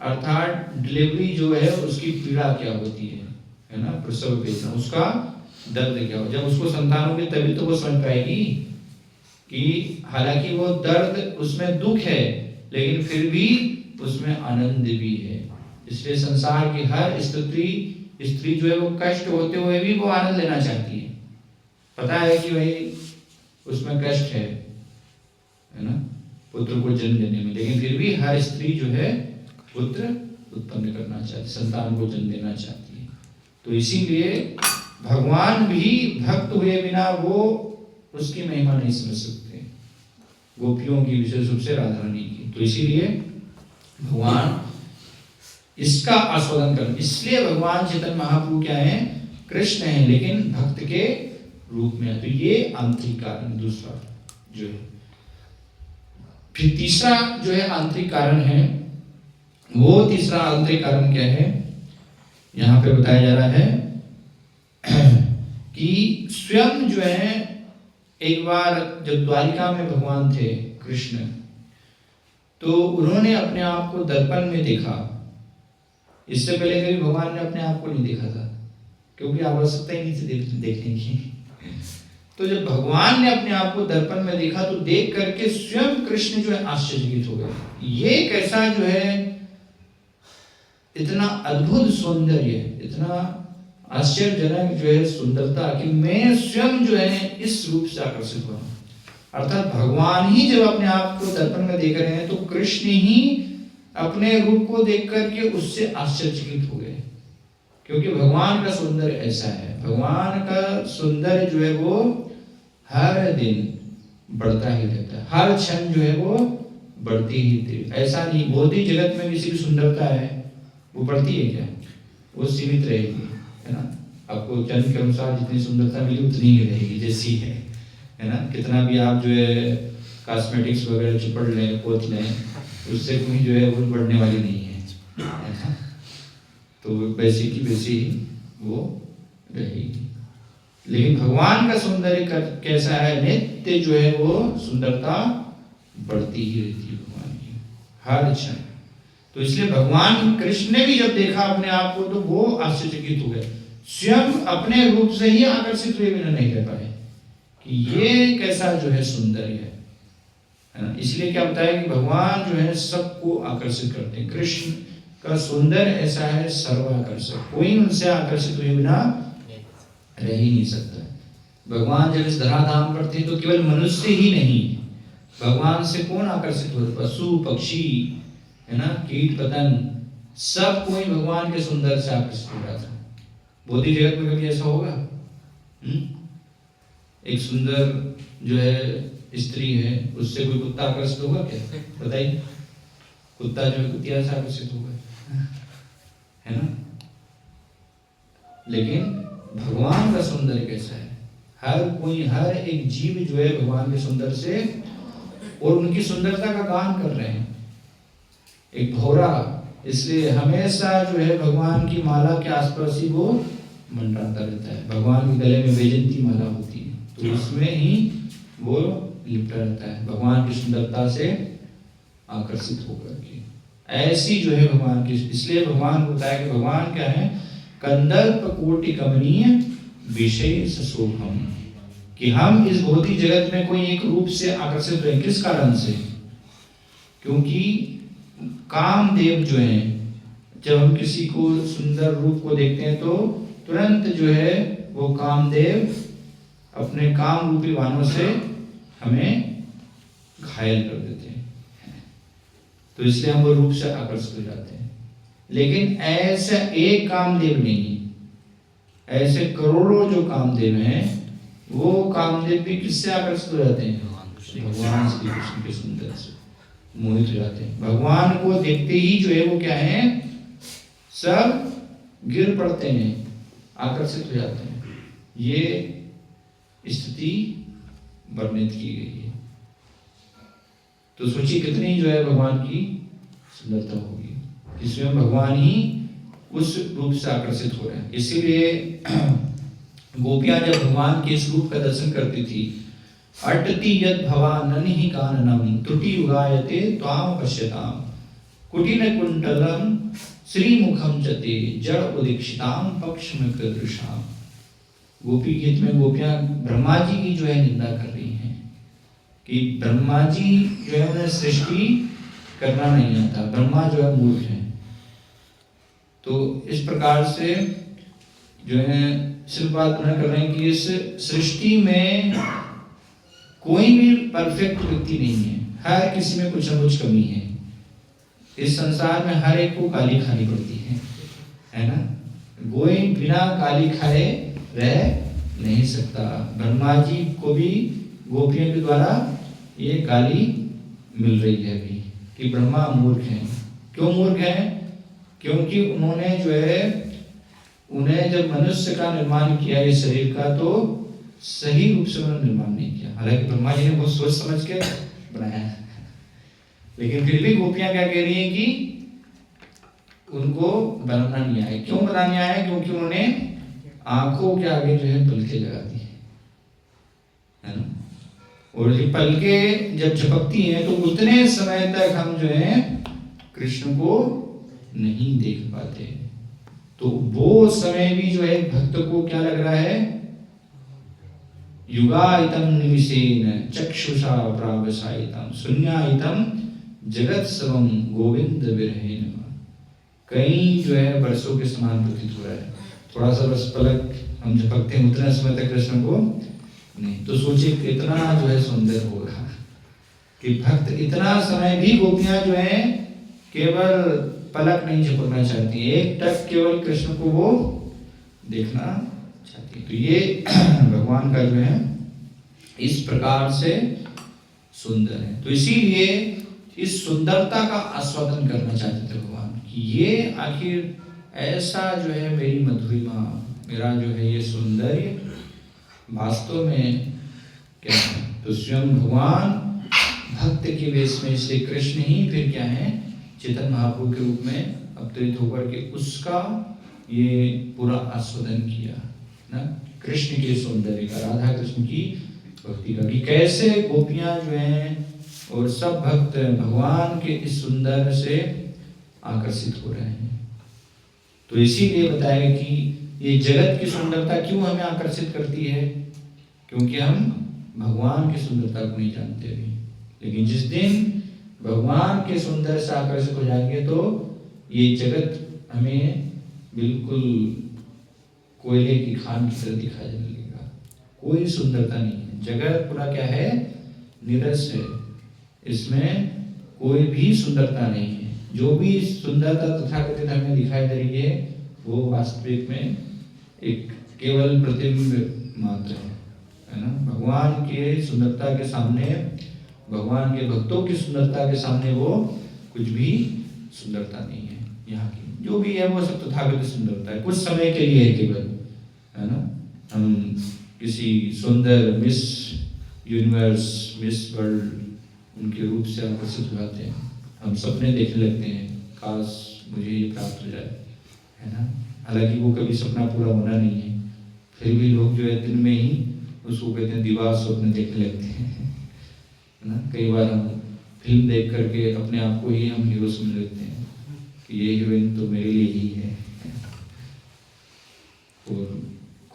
अर्थात डिलीवरी जो है उसकी पीड़ा क्या होती है ना? प्रसव वेदना, उसका दर्द क्या हो। जब उसको संतान होगी तभी तो वो समझ पाएगी कि हालांकि वो दर्द उसमें दुख है, लेकिन फिर भी उसमें आनंद भी है। इसलिए संसार की हर स्त्री जो है वो कष्ट होते हुए भी वो आनंद लेना चाहती है। पता है कि भाई उसमें कष्ट है ना, पुत्र को जन्म देने में, लेकिन फिर भी हर स्त्री जो है पुत्र उत्पन्न करना चाहती, संतान को जन्म देना चाहती है। तो इसीलिए भगवान भी भक्त हुए बिना वो उसकी महिमा नहीं समझ सकते, गोपियों की, विशेष रूप से राधा रानी की। तो इसीलिए भगवान इसका आस्वादन कर, इसलिए भगवान चैतन्य महाप्रभु क्या है? कृष्ण है, लेकिन भक्त के रूप में है। तो ये आंतरिक कारण दूसरा जो है। फिर तीसरा जो है आंतरिक कारण है, वो तीसरा आंतरिक कारण क्या है? यहाँ पे बताया जा रहा है कि स्वयं जो है एक बार जब द्वारिका में भगवान थे कृष्ण, तो उन्होंने अपने आप को दर्पण में देखा। इससे पहले कभी भगवान ने अपने आप को नहीं देखा था, क्योंकि आवश्यकता ही नहीं थी देखने की। तो जब भगवान ने अपने आप को दर्पण में देखा तो देख करके स्वयं कृष्ण जो है आश्चर्यचकित हो गए। ये कैसा जो है इतना अद्भुत सौंदर्य, इतना आश्चर्यजनक जो है सुंदरता कि मैं स्वयं जो है इस रूप से आकर्षित हुआ। अर्थात भगवान ही जब अपने आप को दर्पण में देख रहे हैं तो कृष्ण ही अपने रूप को देख करके उससे आश्चर्यचकित हो गए, क्योंकि भगवान का सौंदर्य ऐसा है। भगवान का सौंदर्य जो है वो हर दिन बढ़ता ही रहता है, हर क्षण जो है वो बढ़ती ही थी। ऐसा नहीं भौतिक जगत में किसी की सुंदरता है वो बढ़ती है क्या? वो सीमित रहेगी, है ना? आपको जन्म के अनुसार जितनी सुंदरता मिली उतनी ही रहेगी जैसी है ना? कितना भी आप जो है कॉस्मेटिक्स वगैरह चिपड़ लें, पोत लें, उससे कोई जो है वो बढ़ने वाली नहीं है ना? तो वैसी की वैसी ही वो रहेगी। लेकिन भगवान का सौंदर्य कैसा है? नित्य जो है वो सुंदरता बढ़ती ही रहती है भगवान की हर क्षण। तो इसलिए भगवान कृष्ण ने भी जब देखा अपने आप को तो वो आश्चर्यचकित हो गए, स्वयं अपने रूप से ही आकर्षित हुए बिना नहीं रह पाए कि ये कैसा जो है सौंदर्य है ना? इसलिए क्या बताया कि भगवान जो है सबको आकर्षित करते हैं। कृष्ण का सुंदर ऐसा है सर्वाकर्षक, कोई उनसे आकर्षित हुए बिना रह ही नहीं सकता। भगवान जब इस धराधाम पर थे तो केवल मनुष्य ही नहीं, भगवान से कौन आकर्षित हुए? पशु पक्षी है ना, कीट पतंग, सब कोई भगवान के सुंदर से आकर्षित हो रहा था। भौतिक जगत में कभी ऐसा होगा? एक सुंदर जो है स्त्री है, उससे कोई कुत्ता आकर्षित होगा क्या? बताइए। कुत्ता जो है कुतिया से आकर्षित होगा, है ना? लेकिन भगवान का सौंदर्य कैसा है? हर कोई, हर एक जीव जो है भगवान के सुंदर से और उनकी सुंदरता का गान कर रहे हैं। एक भौरा इसलिए हमेशा जो है भगवान की माला के आसपास ही वो मंडराता रहता है। भगवान के गले में वैजयंती माला होती है तो उसमें ही वो लिपटा रहता है, भगवान की सुंदरता से आकर्षित होकर के। ऐसी जो है भगवान की, इसलिए भगवान को बताया कि भगवान क्या है? कंदर्प कोटि कमनीय विशेष शोभम, कि हम इस भौतिक जगत में कोई एक रूप से आकर्षित हुए। किस कारण से? क्योंकि कामदेव जो है, जब हम किसी को सुंदर रूप को देखते हैं तो तुरंत जो है वो कामदेव अपने काम रूपी बाणों से हमें घायल कर देते हैं, तो इसलिए हम वो रूप से आकर्षित हो जाते हैं। लेकिन ऐसा एक कामदेव नहीं, ऐसे करोड़ों जो कामदेव हैं, वो कामदेव भी किससे आकर्षित हो जाते हैं? भगवान श्री कृष्ण के सुंदर से मोहित हो जाते हैं। भगवान को देखते ही जो है वो क्या है? सब गिर पड़ते हैं, आकर्षित हो जाते हैं। ये स्थिति वर्णित की गई है। तो सोचिए कितनी जो है भगवान की सुंदरता होगी, जिसमें भगवान ही उस रूप से आकर्षित हो रहे हैं। इसीलिए गोपियां जब भगवान के इस रूप का दर्शन करती थी, अटति यद भवाननि काननम त्रुटि युगायते त्वाम पश्यताम कुटिल कुंडलम श्रीमुखम चते जड़ उदीक्षिताम पक्षम कृदृशाम। गोपी गीत में गोपियां ब्रह्मा जी की जो है निंदा कर रही हैं कि ब्रह्मा जी जो है उन्हें सृष्टि करना नहीं आता, ब्रह्मा जो है मूर्ख है। तो इस प्रकार से जो है सिर्फ बात न कर रहे हैं कि इस सृष्टि में कोई भी परफेक्ट व्यक्ति नहीं है, हर किसी में कुछ न कुछ कमी है। इस संसार में हर एक को गाली खानी पड़ती है ना? कोई बिना गाली खाए रह नहीं सकता। ब्रह्मा जी को भी गोपियों के द्वारा ये गाली मिल रही है अभी कि ब्रह्मा मूर्ख हैं। क्यों मूर्ख हैं? क्योंकि उन्होंने जो है, उन्हें जब मनुष्य का निर्माण किया इस शरीर का, तो सही रूप से उन्होंने निर्माण नहीं किया। हालांकि ब्रह्मा जी ने बहुत सोच समझ के बनाया है, लेकिन फिर भी गोपियां क्या कह रही हैं कि उनको बनाना नहीं आया। क्यों बनाने आया? क्योंकि उन्होंने आंखों के आगे जो है पलके लगा दी है ना, और ये पलके जब झपकती हैं तो उतने समय तक हम जो है कृष्ण को नहीं देख पाते। तो वो समय भी जो है भक्त को क्या लग रहा है? युगायतम निमिषेन चक्षुषा प्रावसायितम शून्यायतम जगत सर्वम गोविंद विरहेण। कई जो है वर्षों के समान प्रतीत हो रहा है। थोड़ा सा बस पलक हम झपकते हैं, उतना समय तक कृष्ण को नहीं। तो सोचिए कितना जो है सुंदर होगा कि भक्त इतना समय भी, गोपियां जो है केवल पलक नहीं झपकना चाहती, एक टक केवल कृष्ण को वो देखना चाहती। तो ये भगवान का जो है इस प्रकार से सुंदर है। तो इसीलिए इस सुंदरता का आस्वादन करना चाहते थे भगवान कि ये आखिर ऐसा जो है मेरी मधुरिमा, मेरा जो है ये सौंदर्य वास्तव में क्या है? तो स्वयं भगवान भक्त के वेश में श्री कृष्ण ही फिर क्या है? चेतन महाप्रभु के रूप में अवतरित होकर के उसका ये पूरा आस्वादन किया ना, कृष्ण के सौंदर्य का, राधा कृष्ण की भक्ति का, कि कैसे गोपियां जो हैं और सब भक्त भगवान के इस सुंदर से आकर्षित हो रहे हैं। तो इसीलिए बताया कि ये जगत की सुंदरता क्यों हमें आकर्षित करती है? क्योंकि हम भगवान की सुंदरता को नहीं जानते अभी। लेकिन जिस दिन भगवान के सुंदर से आकर्षित हो जाएंगे तो ये जगत हमें बिल्कुल कोयले की खान की तरह दिखाई देने लगेगा, कोई सुंदरता नहीं है। जगत पूरा क्या है, निरस है, इसमें कोई भी सुंदरता नहीं है। जो भी सुंदरता तथाकथित हमें दिखाई दे रही है वो वास्तविक में एक केवल प्रतिबिंब मात्र है ना। भगवान के सुंदरता के सामने, भगवान के भक्तों की सुंदरता के सामने वो कुछ भी सुंदरता नहीं है। यहाँ की जो भी है वो सब तथाकथित सुंदरता है, कुछ समय के लिए है केवल, है ना। हम किसी सुंदर मिस यूनिवर्स, मिस वर्ल्ड उनके रूप से आकर्षित हो जाते हैं, हम सपने देखने लगते हैं काश मुझे ये प्राप्त हो जाए, है ना। हालांकि वो कभी सपना पूरा होना नहीं है, फिर भी लोग जो है दिन में ही उसको कहते हैं दीवार स्वप्न देखने लगते हैं, है ना। कई बार हम फिल्म देख करके अपने आप को ही हम हीरो समझ लेते हैं कि ये हीरोइन तो मेरे लिए ही है, और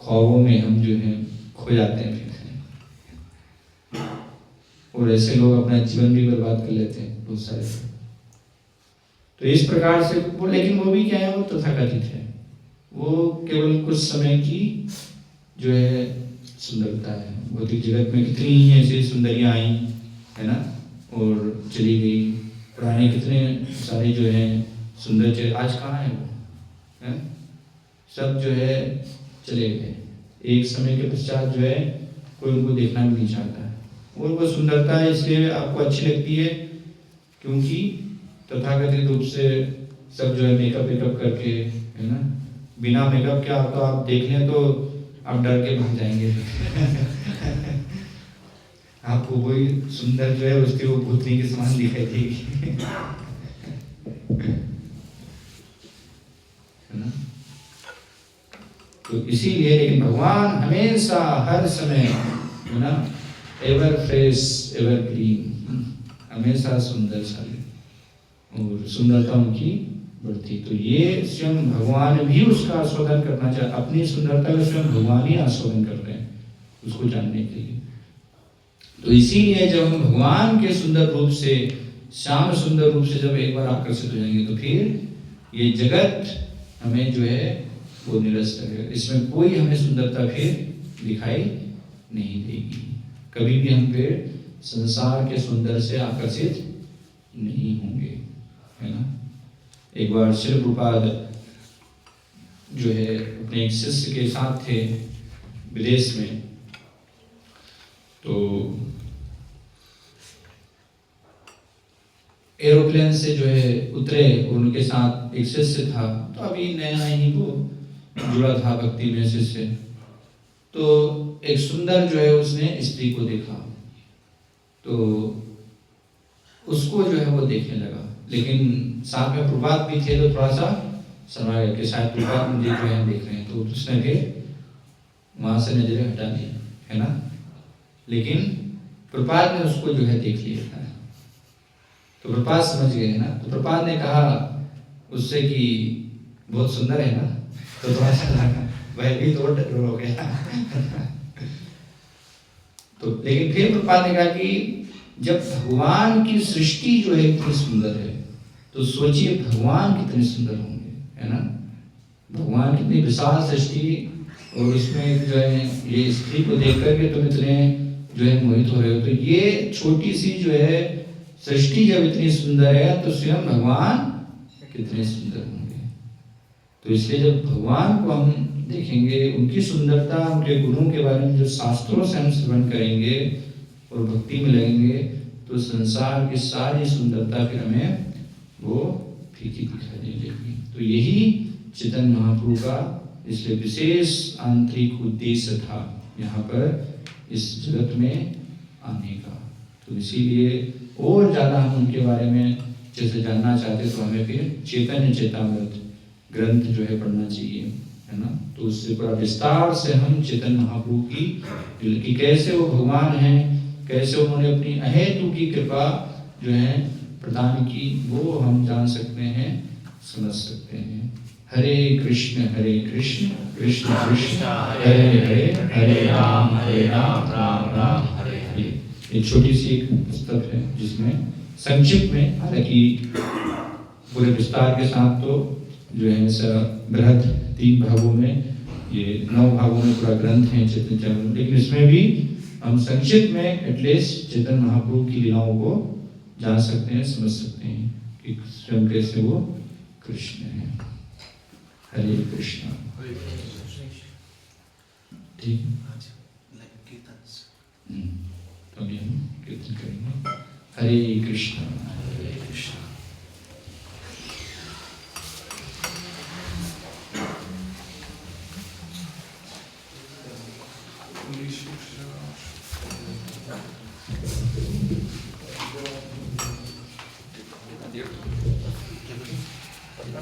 ख्वाबों में हम जो है खो जाते हैं फिर, और ऐसे लोग अपना जीवन भी बर्बाद कर लेते हैं बहुत सारे। तो इस प्रकार से वो, लेकिन वो भी क्या है, वो तथाकथित है, वो केवल कुछ समय की जो है सुंदरता है। भौतिक जगत में कितनी ही ऐसी सुंदरियां आई, है ना, और चली गई। पुराने कितने सारे जो है सुंदर चेहरे आज कहाँ है वो, है? सब जो है चले गए। एक समय के पश्चात जो है कोई उनको देखना भी नहीं चाहता है, और वो सुंदरता इसलिए आपको अच्छी लगती है क्योंकि तथाकथित रूप से सब जो है मेकअप वेकअप करके, है ना। बिना मेकअप के आप तो आप देख लें तो आप डर के भाग जाएंगे आपको कोई सुंदर जो है उसकी वो भूतनी के समान दिखाई देगी, है ना। तो इसीलिए, लेकिन भगवान हमेशा हर समय, है ना, एवर फ्रेश एवर ग्रीन, हमेशा सुंदर साले, और सुंदरता उनकी बढ़ती। तो ये स्वयं भगवान भी उसका आस्वादन करना चाहते, अपनी सुंदरता का स्वयं भगवान ही आस्वादन कर रहे हैं उसको जानने के लिए। तो इसीलिए जब हम भगवान के सुंदर रूप से, श्याम सुंदर रूप से जब एक बार आकर्षित हो जाएंगे तो फिर ये जगत हमें जो है वो निरस्त लगेगा, इसमें कोई हमें सुंदरता फिर दिखाई नहीं देगी। कभी भी हम फिर संसार के सुंदर से आकर्षित नहीं होंगे, है ना। एक बार श्री प्रभुपाद जो है अपने एक शिष्य के साथ थे विदेश में, तो एरोप्लेन से जो है उतरे, उनके साथ एक शिष्य था, तो अभी नया ही वो जुड़ा था भक्ति में शिष्य। तो एक सुंदर जो है उसने स्त्री को देखा, तो उसको जो है वो देखने लगा, लेकिन साथ में प्रभात भी थे तो थोड़ा सा शर्मा गया कि शायद प्रभात मुझे जो है देख रहे हैं, तो उसने फिर वहां से नजरें हटा ली, है ना। लेकिन प्रभात ने उसको जो है देख लिया था, तो प्रभात समझ गए ना। तो प्रभात ने कहा उससे कि बहुत सुंदर है ना, तो थोड़ा सा लगा वह भी तो डर हो गया तो लेकिन फिर प्रभात ने कहा कि जब भगवान की सृष्टि जो है इतनी सुंदर है, तो सोचिए भगवान कितने सुंदर होंगे, है ना। भगवान कितनी विशाल सृष्टि, और उसमें जो है ये स्त्री को देख करके तुम इतने जो है मोहित हो रहे हो, तो ये छोटी सी जो है सृष्टि जब इतनी सुंदर है तो स्वयं भगवान कितने सुंदर होंगे। तो इसलिए जब भगवान को हम देखेंगे, उनकी सुंदरता, उनके गुणों के बारे में जो शास्त्रों से हम श्रवण करेंगे और भक्ति में लगेंगे, तो संसार की सारी सुंदरता फिर हमें वो फीकी दिखाई देने लगेगी। तो यही चैतन्य महाप्रभु का इसलिए विशेष आंतरिक उद्देश्य था यहाँ पर इस जगत में आने का। तो इसीलिए और ज़्यादा हम उनके बारे में जैसे जानना चाहते तो हमें फिर चैतन्य चेतामृत ग्रंथ जो है पढ़ना चाहिए, है ना। तो उससे पूरा विस्तार से हम चैतन्य महाप्रभु की कि कैसे वो भगवान हैं, कैसे उन्होंने अपनी अहेतु की कृपा जो है प्रदान की, वो हम जान सकते हैं, समझ सकते हैं। हरे कृष्ण कृष्ण कृष्ण हरे हरे, हरे राम राम राम हरे हरे। एक छोटी सी एक पुस्तक है जिसमें संक्षिप्त में, हालांकि पूरे विस्तार के साथ तो जो है बृहद 3 भागों में, ये 9 भागों में पूरा ग्रंथ है चैतन्य चरितामृत, लेकिन इसमें भी हम संक्षिप्त में एटलीस्ट चैतन्य महाप्रभु की लीलाओं को जान सकते हैं, समझ सकते हैं कि स्वयं कैसे वो कृष्ण है। हरे कृष्णा। ठीक है, तो अभी हम कीर्तन करेंगे। हरे कृष्णा हरे कृष्णा। Dear.